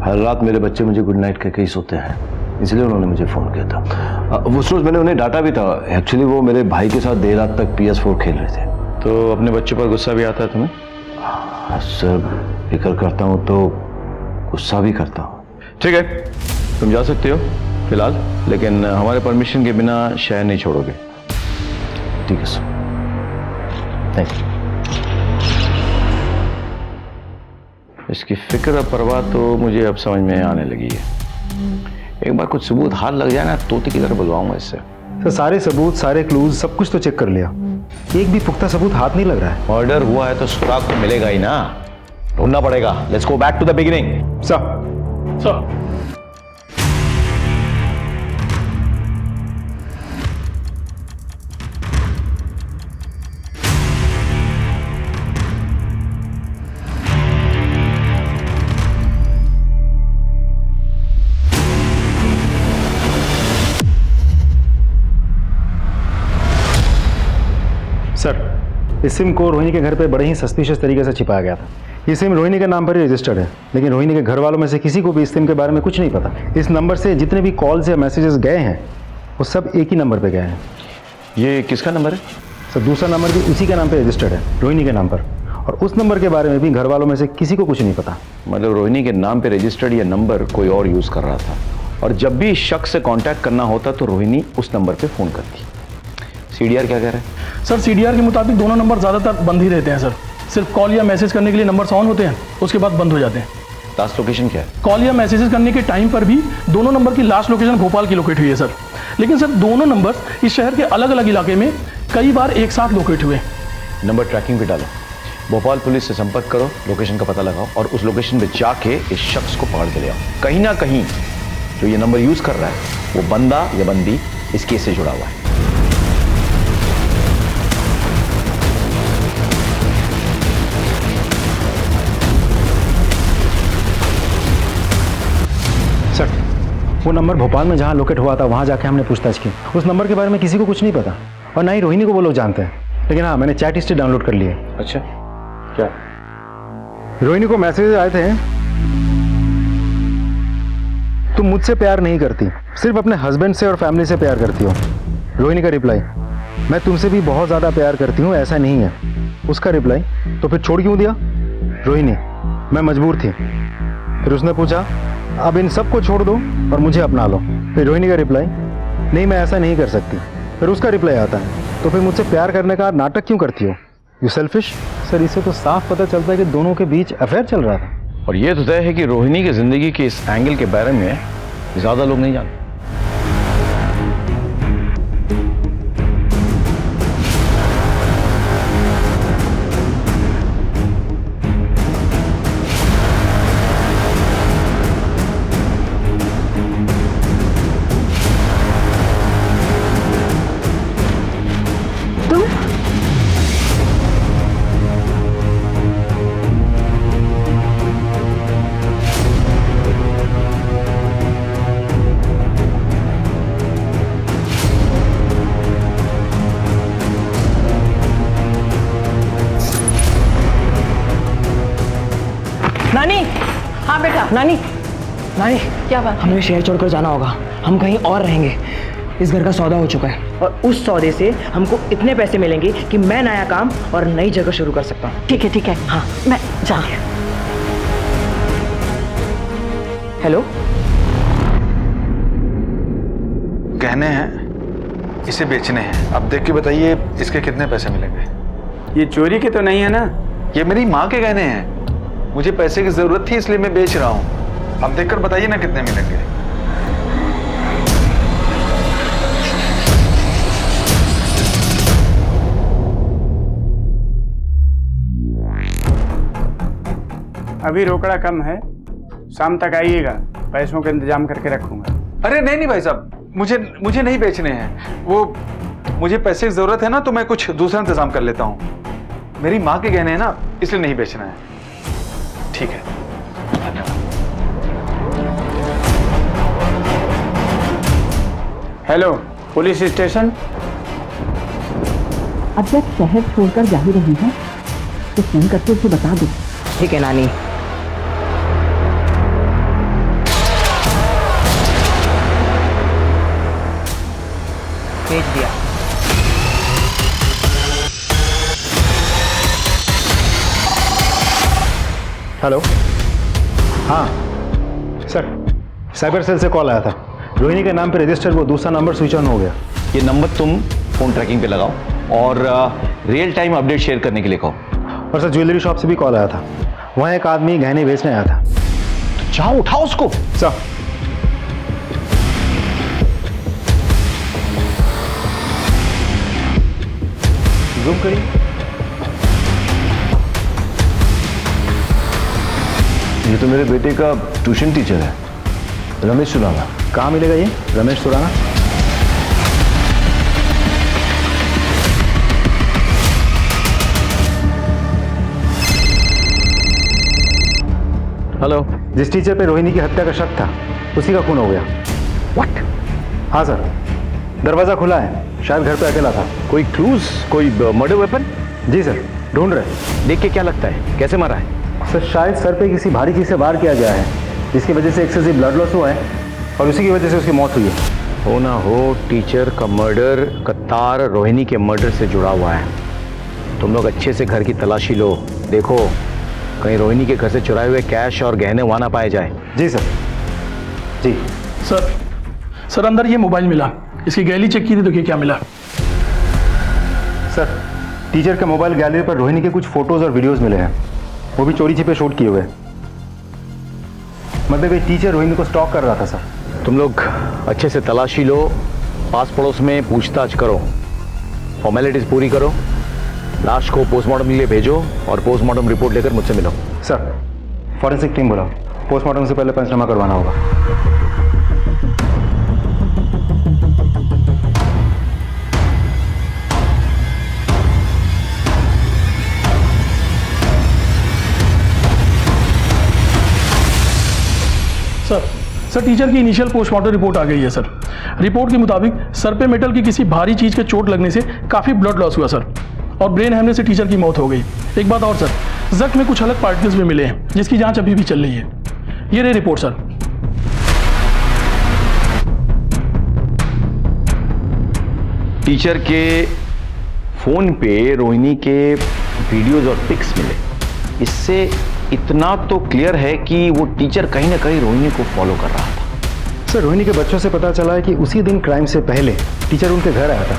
हर रात मेरे बच्चे मुझे गुड नाइट कहके ही सोते हैं, इसलिए उन्होंने मुझे फ़ोन किया था। उस रोज़ मैंने उन्हें डांटा भी था। एक्चुअली वो मेरे भाई के साथ देर रात तक PS4 खेल रहे थे। तो अपने बच्चों पर गुस्सा भी आता है तुम्हें? सर फिक्र करता हूँ तो गुस्सा भी करता हूँ। ठीक है, तुम जा सकते हो फिलहाल, लेकिन हमारे परमिशन के बिना शहर नहीं छोड़ोगे। ठीक है सर, थैंक यू। इसकी फिक्र और परवाह तो मुझे अब समझ में आने लगी है। एक बार कुछ सबूत हाथ लग जाए ना, तोते की तरह बुलवाऊंगा इससे। तो सारे सबूत, सारे क्लूज, सब कुछ तो चेक कर लिया, एक भी पुख्ता सबूत हाथ नहीं लग रहा है। मर्डर हुआ है तो सुराग तो मिलेगा ही ना, ढूंढना पड़ेगा। Let's go back to the beginning. Sir इस सिम को रोहिणी के घर पे बड़े ही सस्पिशियस तरीके से छिपाया गया था। ये सिम रोहिणी के नाम पर ही रजिस्टर्ड है, लेकिन रोहिणी के घर वालों में से किसी को भी इस सिम के बारे में कुछ नहीं पता। इस नंबर से जितने भी कॉल्स या मैसेजेस गए हैं वो सब एक ही नंबर पे गए हैं। ये किसका नंबर है? सर दूसरा नंबर भी उसी के नाम पे रजिस्टर्ड है, रोहिणी के नाम पर, और उस नंबर के बारे में भी घर वालों में से किसी को कुछ नहीं पता। मतलब रोहिणी के नाम पे रजिस्टर्ड ये नंबर कोई और यूज कर रहा था, और जब भी इस शख्स से कांटेक्ट करना होता तो रोहिणी उस नंबर पे फोन करती। सीडीआर क्या कह रहा है? सर सीडीआर के मुताबिक दोनों नंबर ज़्यादातर बंद ही रहते हैं सर। सिर्फ कॉल या मैसेज करने के लिए नंबर ऑन होते हैं, उसके बाद बंद हो जाते हैं। लास्ट लोकेशन क्या है? कॉल या मैसेजेस करने के टाइम पर भी दोनों नंबर की लास्ट लोकेशन भोपाल की लोकेट हुई है सर। लेकिन सर दोनों नंबर इस शहर के अलग अलग इलाके में कई बार एक साथ लोकेट हुए। नंबर ट्रैकिंग पे डालो, भोपाल पुलिस से संपर्क करो, लोकेशन का पता लगाओ और उस लोकेशन पे जाके इस शख्स को पकड़ के ले आओ। कहीं ना कहीं जो ये नंबर यूज कर रहा है वो बंदा या बंदी इस केस से जुड़ा हुआ है। सर वो नंबर भोपाल में जहाँ लोकेट हुआ था वहाँ जाके हमने पूछताछ की। उस नंबर के बारे में किसी को कुछ नहीं पता और ना ही रोहिणी को वो लोग जानते हैं। लेकिन हाँ, मैंने चैट हिस्ट्री डाउनलोड कर ली है। अच्छा, क्या? रोहिणी को मैसेज आए थे, तुम मुझसे प्यार नहीं करती, सिर्फ अपने हस्बैंड से और फैमिली से प्यार करती हो। रोहिणी का रिप्लाई, मैं तुमसे भी बहुत ज़्यादा प्यार करती हूँ, ऐसा नहीं है। उसका रिप्लाई, तो फिर छोड़ क्यों दिया? रोहिणी, मैं मजबूर थी। फिर उसने पूछा, अब इन सबको छोड़ दो और मुझे अपना लो। फिर रोहिणी का रिप्लाई, नहीं मैं ऐसा नहीं कर सकती। फिर उसका रिप्लाई आता है, तो फिर मुझसे प्यार करने का नाटक क्यों करती हो? You selfish. सर इससे तो साफ पता चलता है कि दोनों के बीच अफेयर चल रहा था। और ये तो तय है कि रोहिणी की जिंदगी के इस एंगल के बारे में ज्यादा लोग नहीं जानते। नानी। हाँ बेटा। नानी, नानी क्या बात? हमें शहर छोड़कर जाना होगा, हम कहीं और रहेंगे। इस घर का सौदा हो चुका है और उस सौदे से हमको इतने पैसे मिलेंगे कि मैं नया काम और नई जगह शुरू कर सकता हूँ। ठीक है ठीक है। हाँ मैं जाऊँ। हेलो, गहने हैं, इसे बेचने हैं। अब देख के बताइए इसके कितने पैसे मिलेंगे? ये चोरी के तो नहीं है ना? ये मेरी माँ के गहने हैं, मुझे पैसे की जरूरत थी इसलिए मैं बेच रहा हूँ। अब देखकर बताइए ना कितने मिलेंगे। अभी रोकड़ा कम है, शाम तक आइएगा, पैसों का इंतजाम करके रखूंगा। अरे नहीं नहीं भाई साहब, मुझे नहीं बेचने हैं। वो मुझे पैसे की जरूरत है ना, तो मैं कुछ दूसरा इंतजाम कर लेता हूँ। मेरी माँ के गहने हैं ना, इसलिए नहीं बेचना है। ठीक है, हेलो पुलिस स्टेशन। अब जब शहर छोड़कर जा ही रही है तो फोन करके उसे बता दो। ठीक है नानी। भेज दिया। हेलो, हाँ सर, साइबर सेल से कॉल आया था। रोहिणी के नाम पे रजिस्टर वो दूसरा नंबर स्विच ऑन हो गया। ये नंबर तुम फोन ट्रैकिंग पे लगाओ और रियल टाइम अपडेट शेयर करने के लिए कहो। और सर ज्वेलरी शॉप से भी कॉल आया था, वहाँ एक आदमी गहने बेचने आया था। तो जाओ उठाओ उसको। सर जूम करिए। ये तो मेरे बेटे का ट्यूशन टीचर है, रमेश सुराना। कहाँ मिलेगा ये रमेश सुराना? हेलो, जिस टीचर पे रोहिणी की हत्या का शक था उसी का खून हो गया। व्हाट? हाँ सर, दरवाजा खुला है, शायद घर पे अकेला था। कोई क्लूज, कोई मर्डर वेपन? जी सर, ढूंढ रहे हैं। देख के क्या लगता है, कैसे मरा है? सर शायद सर पे किसी भारी चीज़ से वार किया गया है, जिसकी वजह से एक्सेसिव ब्लड लॉस हुआ है और उसी की वजह से उसकी मौत हुई है। हो ना हो टीचर का मर्डर का तार रोहिणी के मर्डर से जुड़ा हुआ है। तुम लोग अच्छे से घर की तलाशी लो, देखो कहीं रोहिणी के घर से चुराए हुए कैश और गहने वहां ना पाए जाए। जी सर। जी सर अंदर ये मोबाइल मिला, इसकी गैलरी चेक की थी तो क्या मिला? सर टीचर के मोबाइल गैलरी पर रोहिणी के कुछ फोटोज और वीडियोस मिले हैं, वो भी चोरी छिपे शूट किए हुए। मतलब ये टीचर रोहिणी को स्टॉक कर रहा था सर। तुम लोग अच्छे से तलाशी लो, पास पड़ोस में पूछताछ करो, फॉर्मेलिटीज पूरी करो, लाश को पोस्टमार्टम के लिए भेजो और पोस्टमार्टम रिपोर्ट लेकर मुझसे मिलो। सर फॉरेंसिक टीम बुलाओ, पोस्टमार्टम से पहले पंचनामा करवाना होगा। सर टीचर की इनिशियल पोस्टमार्टम रिपोर्ट आ गई है सर। रिपोर्ट के मुताबिक सर पे मेटल की किसी भारी चीज के चोट लगने से काफी ब्लड लॉस हुआ सर, और ब्रेन हैमरेज से टीचर की मौत हो गई। एक बात और सर, जख्म में कुछ अलग पार्टिकल्स भी मिले हैं जिसकी जांच अभी भी चल रही है। ये रही रिपोर्ट सर। टीचर के फोन पे रोहिणी के वीडियोज और पिक्स मिले, इससे इतना तो क्लियर है कि वो टीचर कहीं ना कहीं रोहिणी को फॉलो कर रहा था। सर रोहिणी के बच्चों से पता चला है कि उसी दिन क्राइम से पहले टीचर उनके घर आया था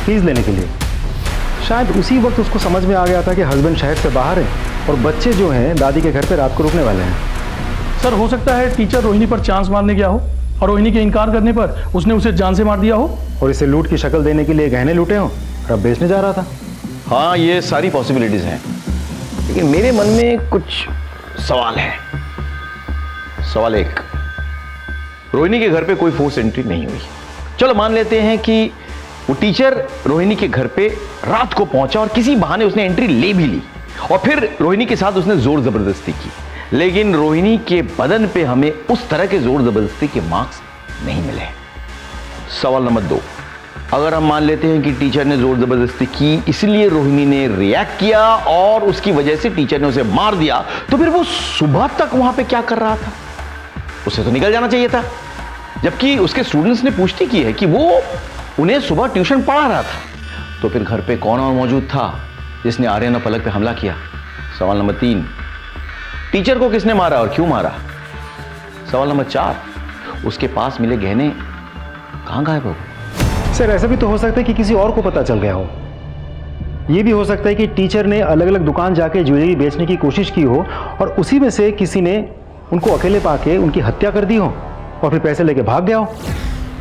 फीस लेने के लिए। शायद उसी वक्त उसको समझ में आ गया था कि हस्बैंड शहर से बाहर है और बच्चे जो हैं दादी के घर पे रात को रुकने वाले हैं। सर हो सकता है टीचर रोहिणी पर चांस मारने गया हो और रोहिणी के इनकार करने पर उसने उसे जान से मार दिया हो और इसे लूट की शक्ल देने के लिए गहने लूटे हो और अब बेचने जा रहा था। हाँ, ये सारी पॉसिबिलिटीज हैं, लेकिन मेरे मन में कुछ सवाल है। सवाल एक, रोहिणी के घर पे कोई फोर्स एंट्री नहीं हुई। चलो मान लेते हैं कि वो टीचर रोहिणी के घर पे रात को पहुंचा और किसी बहाने उसने एंट्री ले भी ली और फिर रोहिणी के साथ उसने जोर जबरदस्ती की, लेकिन रोहिणी के बदन पे हमें उस तरह के जोर जबरदस्ती के मार्क्स नहीं मिले। सवाल नंबर 2, अगर हम मान लेते हैं कि टीचर ने जोर जबरदस्ती की इसलिए रोहिणी ने रिएक्ट किया और उसकी वजह से टीचर ने उसे मार दिया, तो फिर वो सुबह तक वहां पे क्या कर रहा था? उसे तो निकल जाना चाहिए था, जबकि उसके स्टूडेंट्स ने पुष्टि की है कि वो उन्हें सुबह ट्यूशन पढ़ा रहा था। तो फिर घर पे कौन और मौजूद था जिसने आर्यन और पलक पे हमला किया? सवाल नंबर 3, टीचर को किसने मारा और क्यों मारा? सवाल नंबर 4, उसके पास मिले गहने कहां गायब हो गए? सर ऐसा भी तो हो सकता है कि किसी और को पता चल गया हो। यह भी हो सकता है कि टीचर ने अलग अलग दुकान जाके ज्वेलरी बेचने की कोशिश की हो और उसी में से किसी ने उनको अकेले पाके उनकी हत्या कर दी हो और फिर पैसे लेके भाग गया हो।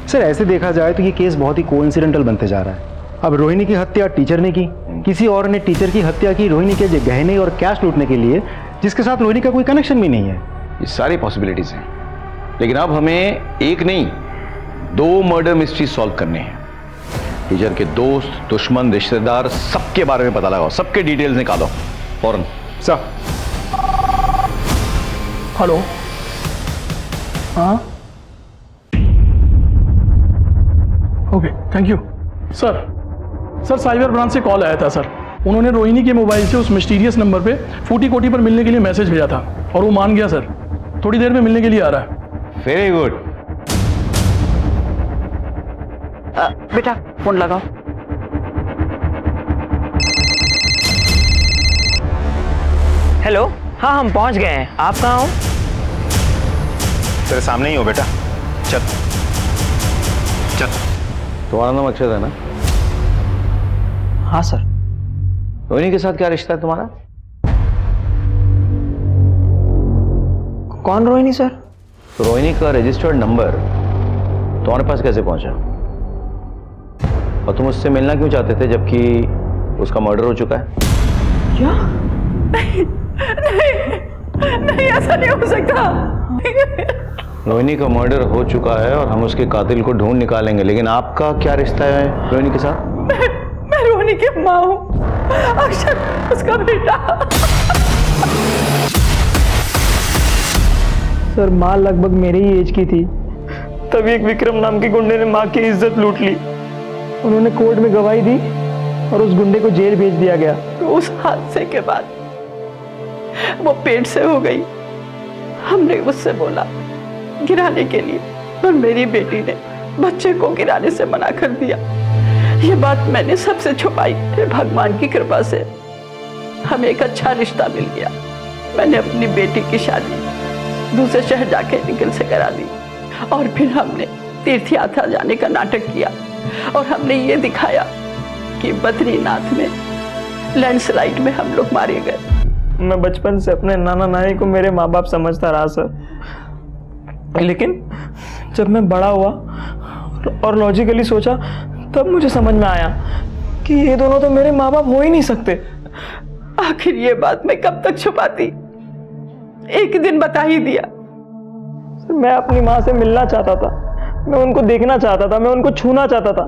सर ऐसे देखा जाए तो ये केस बहुत ही कोइंसिडेंटल बनते जा रहा है। अब रोहिणी की हत्या टीचर ने की, किसी और ने टीचर की हत्या की रोहिणी के गहने और कैश लूटने के लिए, जिसके साथ रोहिणी का कोई कनेक्शन भी नहीं है। ये सारी पॉसिबिलिटीज हैं, लेकिन अब हमें एक नहीं 2 मर्डर मिस्ट्री सॉल्व करने हैं। टीचर के दोस्त, दुश्मन, रिश्तेदार सबके बारे में पता लगाओ, सबके डिटेल्स निकालो फौरन। सर हेलो, हाँ okay thank you. Sir cyber branch से कॉल आया था सर। उन्होंने रोहिणी के मोबाइल से उस मिस्टीरियस नंबर पे फूटी कोटी पर मिलने के लिए मैसेज भेजा था और वो मान गया सर। थोड़ी देर में मिलने के लिए आ रहा है। Very good. बेटा फोन लगाओ। हेलो, हाँ हम पहुंच गए हैं, आप कहाँ हो? तेरे सामने ही हो बेटा, चल चल। तुम्हारा नाम अक्षत है ना? हाँ सर। रोहिणी के साथ क्या रिश्ता है तुम्हारा? कौन रोहिणी सर? तो रोहिणी का रजिस्टर्ड नंबर तुम्हारे पास कैसे पहुंचा? और तुम उससे मिलना क्यों चाहते थे जबकि उसका मर्डर हो चुका है? क्या? नहीं ऐसा नहीं हो सकता। रोहिणी का मर्डर हो चुका है और हम उसके कातिल को ढूंढ निकालेंगे, लेकिन आपका क्या रिश्ता है रोहिणी के साथ? मैं रोहिणी की माँ हूँ, अक्षत उसका बेटा। सर माँ लगभग मेरे ही एज की थी, तभी एक विक्रम नाम के गुंडे ने माँ की इज्जत लूट ली। उन्होंने कोर्ट में गवाही दी और उस गुंडे को जेल भेज दिया गया। तो उस हादसे के बाद वो पेट से हो गई। हमने उससे बोला गिराने के लिए, पर मेरी बेटी ने बच्चे को गिराने से मना कर दिया। ये बात मैंने सबसे छुपाई। भगवान की कृपा से हमें एक अच्छा रिश्ता मिल गया। मैंने अपनी बेटी की शादी दूसरे शहर जाके निखिल से करा दी और फिर हमने तीर्थ यात्रा जाने का नाटक किया और हमने ये दिखाया कि बद्रीनाथ में लैंडस्लाइड में हम लोग मारे गए। मैं बचपन से अपने नाना नानी को मेरे माँ बाप समझता रहा सर, लेकिन जब मैं बड़ा हुआ और लॉजिकली सोचा तब मुझे समझ में आया कि ये दोनों तो मेरे माँ बाप हो ही नहीं सकते। आखिर ये बात मैं कब तक छुपाती, एक दिन बता ही दिया। सर मैं अपनी माँ से मिलना चाहता था, मैं उनको देखना चाहता था, मैं उनको छूना चाहता था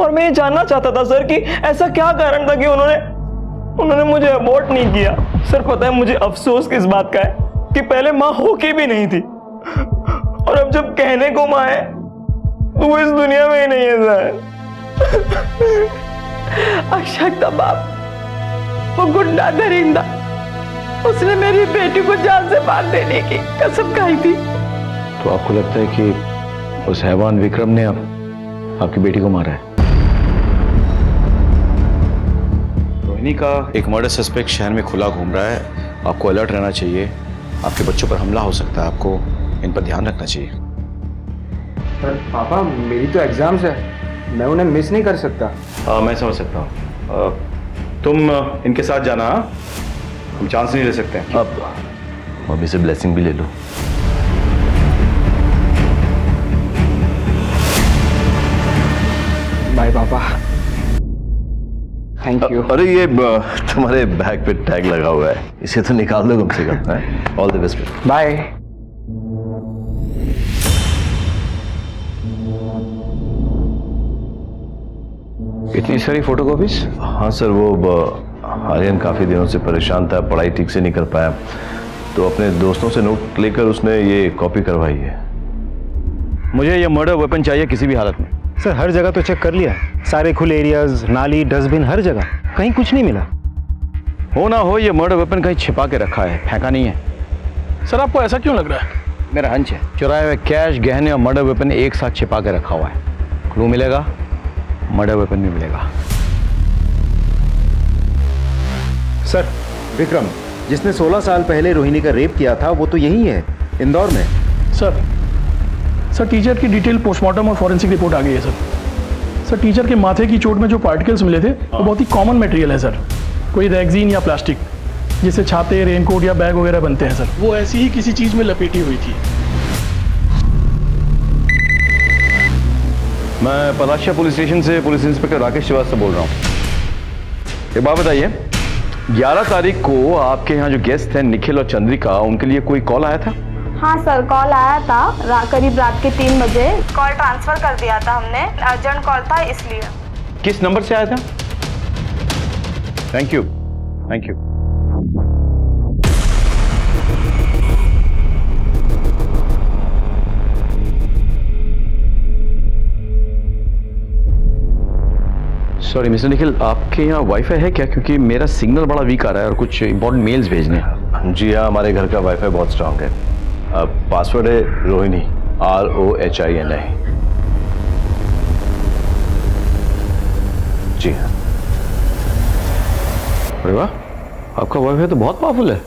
और मैं ये जानना चाहता था सर कि ऐसा क्या कारण था कि उन्होंने मुझे अबॉर्ट नहीं किया। सर पता है मुझे अफसोस किस बात का है कि पहले माँ हो के भी नहीं थी और अब जब कहने को माँ है तो वो इस दुनिया में ही नहीं है सर। अक्षय बाप, वो गुंडा दरिंदा, उसने मेरी बेटी को जान से मार देने की कसम खाई थी। तो आपको लगता है कि उस हैवान विक्रम ने आपकी बेटी को मारा है? रोहिणी का एक मर्डर सस्पेक्ट शहर में खुला घूम रहा है। आपको अलर्ट रहना चाहिए। आपके बच्चों पर हमला हो सकता है, आपको इन पर ध्यान रखना चाहिए। पर पापा मेरी तो एग्जाम्स है, मैं उन्हें मिस नहीं कर सकता। मैं समझ सकता हूँ। तुम इनके साथ जाना, हम चांस नहीं ले सकते। अब मम्मी से ब्लेसिंग भी ले लो। बाय पापा, थैंक यू। अरे ये तुम्हारे बैग पे टैग लगा हुआ है, इसे तो निकाल दो कम से कम। All the best. बाय। इतनी सारी फोटोकॉपीज? हाँ सर, वो आर्यन काफ़ी दिनों से परेशान था, पढ़ाई ठीक से नहीं कर पाया, तो अपने दोस्तों से नोट लेकर उसने ये कॉपी करवाई है। मुझे ये मर्डर वेपन चाहिए किसी भी हालत में। सर हर जगह तो चेक कर लिया, सारे खुले एरियाज, नाली, डस्टबिन, हर जगह, कहीं कुछ नहीं मिला। हो ना हो ये मर्डर वेपन कहीं छिपा के रखा है, फेंका नहीं है। सर आपको ऐसा क्यों लग रहा है? मेरा हंच है, चुराए हुए कैश, गहने और मर्डर वेपन एक साथ छिपा के रखा हुआ है। क्लू मिलेगा, मर्डर वेपन भी मिलेगा। सर विक्रम जिसने 16 साल पहले रोहिणी का रेप किया था वो तो यही है, इंदौर में। सर टीचर की डिटेल पोस्टमार्टम और फॉरेंसिक रिपोर्ट आ गई है सर। टीचर के माथे की चोट में जो पार्टिकल्स मिले थे वो बहुत ही कॉमन मटेरियल है सर, कोई रेक्सीन या प्लास्टिक, जिससे छाते, रेनकोट या बैग वगैरह बनते हैं सर, वो ऐसी ही किसी चीज में लपेटी हुई थी। मैं पलाशिया पुलिस स्टेशन से पुलिस इंस्पेक्टर राकेश श्रीवास्तव बोल रहा हूँ। एक बात बताइए, 11 तारीख को आपके यहाँ जो गेस्ट हैं निखिल और चंद्रिका, उनके लिए कोई कॉल आया था? हाँ सर, कॉल आया था करीब रात के 3 बजे। कॉल ट्रांसफर कर दिया था हमने, अर्जेंट कॉल था इसलिए। किस नंबर से आया था? Thank you, thank you. Sorry mister Nikhil, आपके यहाँ वाईफाई है क्या? क्योंकि मेरा सिग्नल बड़ा वीक आ रहा है और कुछ इंपॉर्टेंट मेल्स भेजने हैं। जी हाँ, हमारे घर का वाईफाई बहुत स्ट्रांग है। पासवर्ड है रोहिणी, ROHINI। जी हाँ। अरे वाह, आपका वाईफाई तो बहुत पावरफुल है।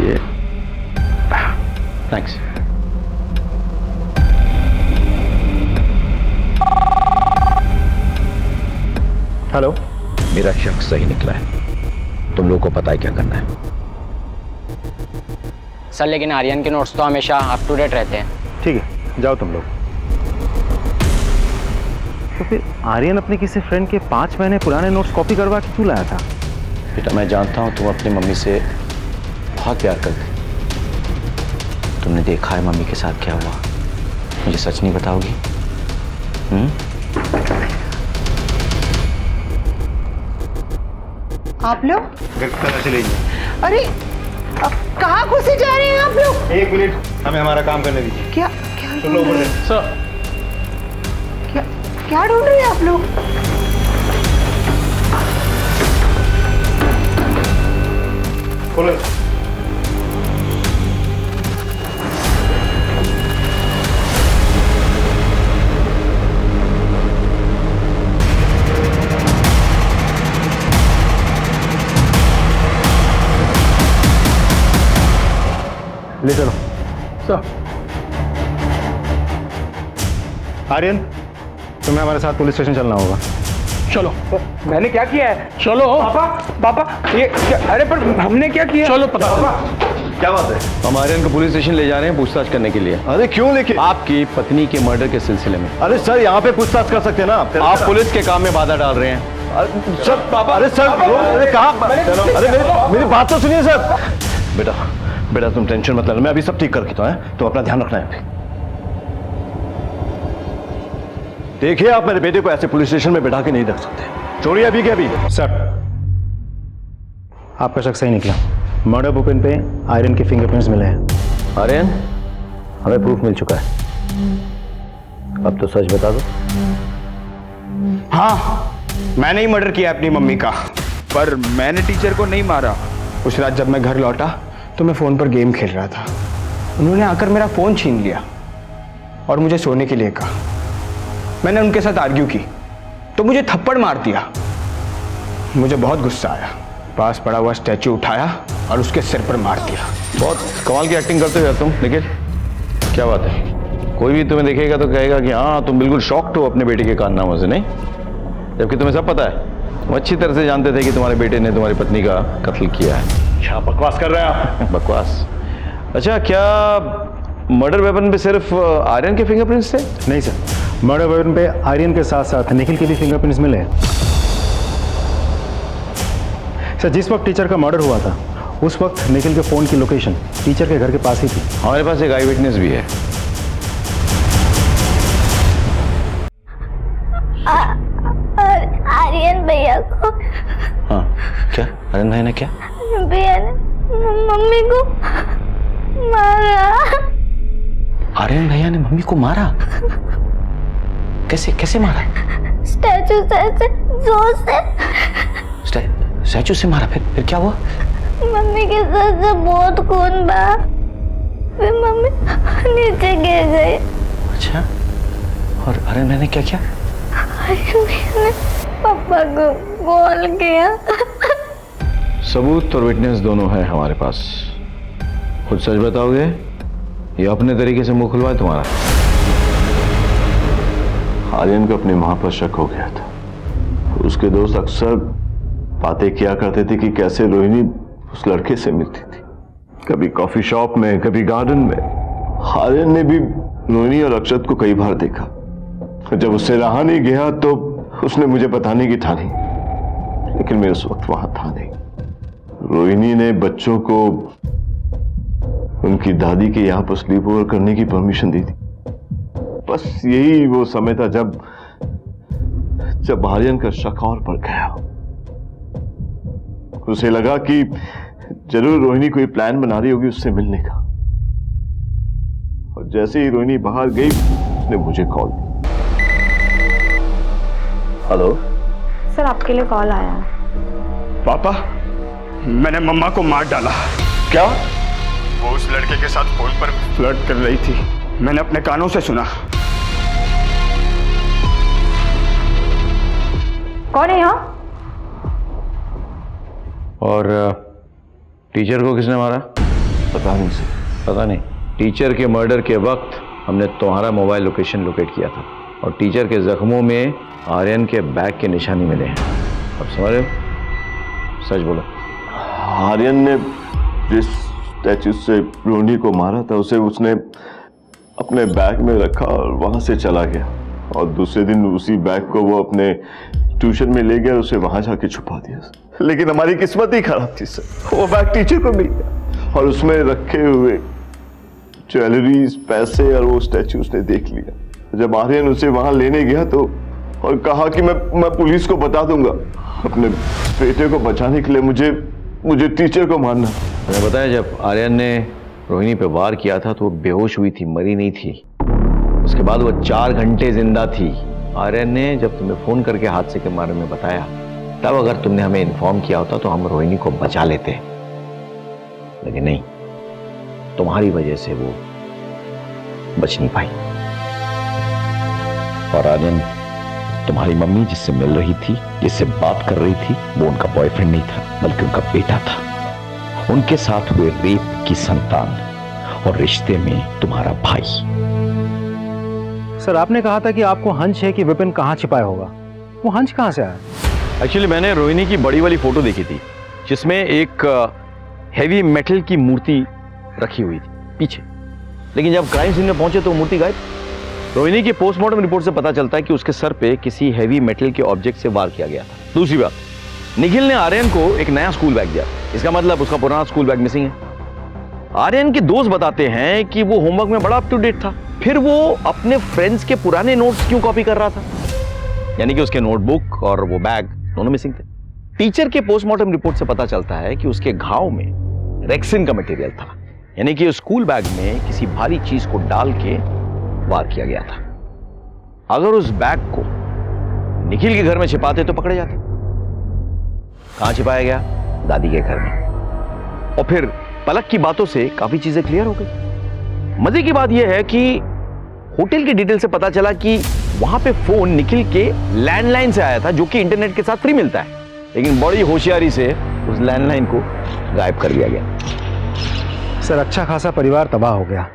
ये थैंक्स। हेलो, मेरा शक सही निकला है, तुम लोगों को पता है क्या करना है। सर लेकिन आर्यन के नोट्स तो हमेशा अप टू डेट रहते हैं। ठीक है, जाओ तुम लोग। तो फिर आर्यन अपने किसी फ्रेंड के 5 महीने पुराने नोट्स कॉपी करवा के क्यों लाया था? बेटा मैं जानता हूँ तुम अपनी मम्मी से बहुत प्यार करते। तुमने देखा है मम्मी के साथ क्या हुआ, मुझे सच नहीं बताओगी? आप लोग कहाँ चले गए? अरे कहाँ घुसे जा रहे हैं आप लोग? 1 मिनट, हमें हमारा काम करने दीजिए। क्या चलो ऊपर। सर क्या क्या ढूंढ रहे हैं आप लोग? खोलो। ले चलो। सर आर्यन, तुम्हें हमारे साथ पुलिस स्टेशन चलना होगा। चलो। मैंने क्या किया है? चलो। पापा ये अरे पर हमने क्या किया? चलो पता क्या बात है? हम आर्यन को पुलिस स्टेशन ले जा रहे हैं पूछताछ करने के लिए। अरे क्यों लेके? आपकी पत्नी के मर्डर के सिलसिले में। अरे सर, यहाँ पे पूछताछ कर सकते हैं ना आप पुलिस के काम में बाधा डाल रहे हैं। सर पापा, अरे सर, अरे कहा? अरे मेरी बात तो सुनिए सर। बेटा तुम टेंशन मत लेना, मैं अभी सब ठीक करके तो है, तुम अपना ध्यान रखना है। देखिए, आप मेरे बेटे को ऐसे पुलिस स्टेशन में बैठा के नहीं रख सकते। चोरी अभी के अभी। सर, आपका शक सही निकला। मर्डर वेपन पे आयरन के फिंगरप्रिंट्स मिले हैं। आर्यन, हमें प्रूफ मिल चुका है, अब तो सच बता दो। हाँ, मैंने ही मर्डर किया अपनी मम्मी का, पर मैंने टीचर को नहीं मारा। उस रात जब मैं घर लौटा तो मैं फ़ोन पर गेम खेल रहा था। उन्होंने आकर मेरा फ़ोन छीन लिया और मुझे सोने के लिए कहा। मैंने उनके साथ आर्ग्यू की तो मुझे थप्पड़ मार दिया। मुझे बहुत गुस्सा आया, पास पड़ा हुआ स्टैचू उठाया और उसके सिर पर मार दिया। बहुत कमाल की एक्टिंग करते हो तुम, लेकिन क्या बात है? कोई भी तुम्हें देखेगा तो कहेगा कि हाँ तुम बिल्कुल शॉक्ड हो अपने बेटे के कारनामों से, नहीं? जबकि तुम्हें सब पता है, वो अच्छी तरह से जानते थे कि तुम्हारे बेटे ने तुम्हारी पत्नी का कत्ल किया है। क्या बकवास कर रहे हैं आप? बकवास? अच्छा, क्या मर्डर वेपन पे सिर्फ आर्यन के फिंगरप्रिंट्स थे? नहीं सर, मर्डर वेपन पे आर्यन के साथ साथ निखिल के भी फिंगरप्रिंट्स मिले हैं। सर, जिस वक्त टीचर का मर्डर हुआ था उस वक्त निखिल के फोन की लोकेशन टीचर के घर के पास ही थी। हमारे पास एक आई विटनेस भी है। आर्यन भैया को। हाँ, क्या आर्यन भाई ने क्या? भैया ने मम्मी को मारा। आर्यन भैया ने मम्मी को मारा? कैसे कैसे मारा? स्टैचू से ऐसे जोर से। स्टैचू से मारा? फिर क्या हुआ? मम्मी के सर से बहुत खून बहा, फिर मम्मी नीचे गिर गई। अच्छा, और आर्यन भाई ने क्या किया? आर्यन भैया ने पापा को कॉल किया। सबूत और विटनेस दोनों है हमारे पास। खुद सच बताओगे या अपने तरीके से मुंह खुलवाए तुम्हारा? आर्यन को अपनी मां पर शक हो गया था। उसके दोस्त अक्सर बातें किया करते थे कि कैसे रोहिणी उस लड़के से मिलती थी, कभी कॉफी शॉप में, कभी गार्डन में। आर्यन ने भी रोहिणी और अक्षत को कई बार देखा। जब उससे रहा नहीं गया तो उसने मुझे बताने की ठानी, लेकिन मैं उस वक्त वहां था नहीं। रोहिणी ने बच्चों को उनकी दादी के यहां पर स्लीप ओवर करने की परमिशन दी थी। बस यही वो समय था जब आर्यन का शक और बढ़ गया। उसे लगा कि जरूर रोहिणी कोई प्लान बना रही होगी उससे मिलने का, और जैसे ही रोहिणी बाहर गई उसने मुझे कॉल दी। हेलो सर, आपके लिए कॉल आया है। पापा, मैंने मम्मा को मार डाला। क्या? वो उस लड़के के साथ फोन पर फ्लर्ट कर रही थी, मैंने अपने कानों से सुना। कौन है यहाँ? और टीचर को किसने मारा? पता नहीं सर। पता नहीं? टीचर के मर्डर के वक्त हमने तुम्हारा मोबाइल लोकेशन लोकेट किया था, और टीचर के जख्मों में आर्यन के बैग के निशानी मिले हैं। अब समझ रहे हो? सच बोलो। आर्यन ने जिस स्टैचू से रोहिणी को मारा था उसे उसने अपने बैग में रखा और वहां से चला गया, और दूसरे दिन उसी बैग को वो अपने ट्यूशन में ले गया और उसे वहां जाके छुपा दिया। लेकिन हमारी किस्मत ही खराब थी सर, वो बैग टीचर को मिल गया और उसमें रखे हुए ज्वेलरीज, पैसे और वो स्टैचू उसने देख लिया। जब आर्यन उसे वहां लेने गया तो और कहा कि मैं पुलिस को बता दूंगा, अपने बेटे को बचाने के लिए मुझे टीचर को मारना। मैंने बताया, जब आर्यन ने रोहिणी पे वार किया था तो वो बेहोश हुई थी, मरी नहीं थी। उसके बाद वो 4 घंटे जिंदा थी। आर्यन ने जब तुम्हें फोन करके हादसे के बारे में बताया, तब अगर तुमने हमें इन्फॉर्म किया होता तो हम रोहिणी को बचा लेते, लेकिन नहीं, तुम्हारी वजह से वो बच नहीं पाई। और आर्यन, तुम्हारी मम्मी जिससे मिल रही थी, जिससे बात कर रही थी, वो उनका बॉयफ्रेंड नहीं था, बल्कि उनका बेटा था। उनके साथ हुए रेप की संतान और रिश्ते में तुम्हारा भाई। सर, आपने कहा था कि आपको हंच है कि विपिन कहाँ छिपाया होगा। वो हंच कहाँ से आया? एक्चुअली मैंने रोहिणी की बड़ी वाली फोटो देखी थी, जिसमें एक हेवी मेटल की मूर्ति रखी हुई थी पीछे, लेकिन जब क्राइम सीन में पहुंचे तो मूर्ति गायब। रोहिणी की पोस्टमार्टम रिपोर्ट से पता चलता है कि उसके सर पे किसी हेवी मेटल के ऑब्जेक्ट से वार किया गया था। दूसरी बात, निखिल ने आर्यन को एक नया स्कूल बैग दिया, इसका मतलब उसका पुराना स्कूल बैग मिसिंग है। आर्यन के दोस्त बताते हैं कि वो होमवर्क में बड़ा अप टू डेट था, फिर वो अपने फ्रेंड्स के पुराने नोट्स क्यों कॉपी कर रहा था? यानी कि उसके नोटबुक और वो बैग दोनों मिसिंग थे। टीचर के पोस्टमार्टम रिपोर्ट से पता चलता है कि उसके घाव में रेक्सिन का मटेरियल था, यानी कि स्कूल बैग में किसी भारी चीज को डाल के वार किया गया था। अगर उस बैग को निखिल के घर में छिपाते तो पकड़े जाते। कहां छिपाया गया? दादी के घर में। और फिर पलक की बातों से काफी चीजें क्लियर हो गई। मजे की बात यह है कि होटल की डिटेल से पता चला कि वहां पे फोन निखिल के लैंडलाइन से आया था, जो कि इंटरनेट के साथ फ्री मिलता है, लेकिन बड़ी होशियारी से उस लैंडलाइन को गायब कर दिया गया। सर, अच्छा खासा परिवार तबाह हो गया।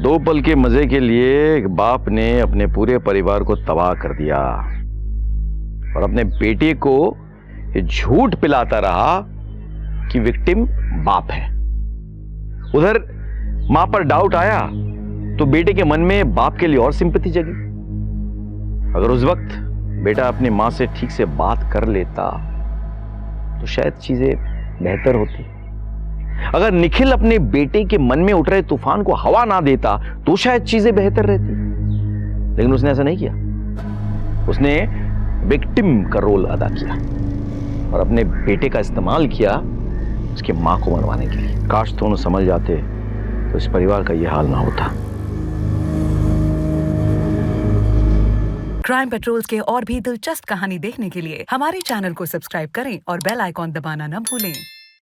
2 पल के मजे के लिए एक बाप ने अपने पूरे परिवार को तबाह कर दिया और अपने बेटे को ये झूठ पिलाता रहा कि विक्टिम बाप है। उधर मां पर डाउट आया तो बेटे के मन में बाप के लिए और सिंपैथी जगी। अगर उस वक्त बेटा अपनी मां से ठीक से बात कर लेता तो शायद चीजें बेहतर होती। अगर निखिल अपने बेटे के मन में उठ रहे तूफान को हवा ना देता तो शायद चीजें बेहतर रहती, लेकिन उसने ऐसा नहीं किया। उसने विक्टिम का रोल अदा किया और अपने बेटे का इस्तेमाल किया उसकी मां को मरवाने के लिए। काश दोनों समझ जाते तो इस परिवार का यह हाल ना होता। क्राइम पेट्रोल्स के और भी दिलचस्प कहानी देखने के लिए हमारे चैनल को सब्सक्राइब करें और बेल आइकॉन दबाना न भूलें।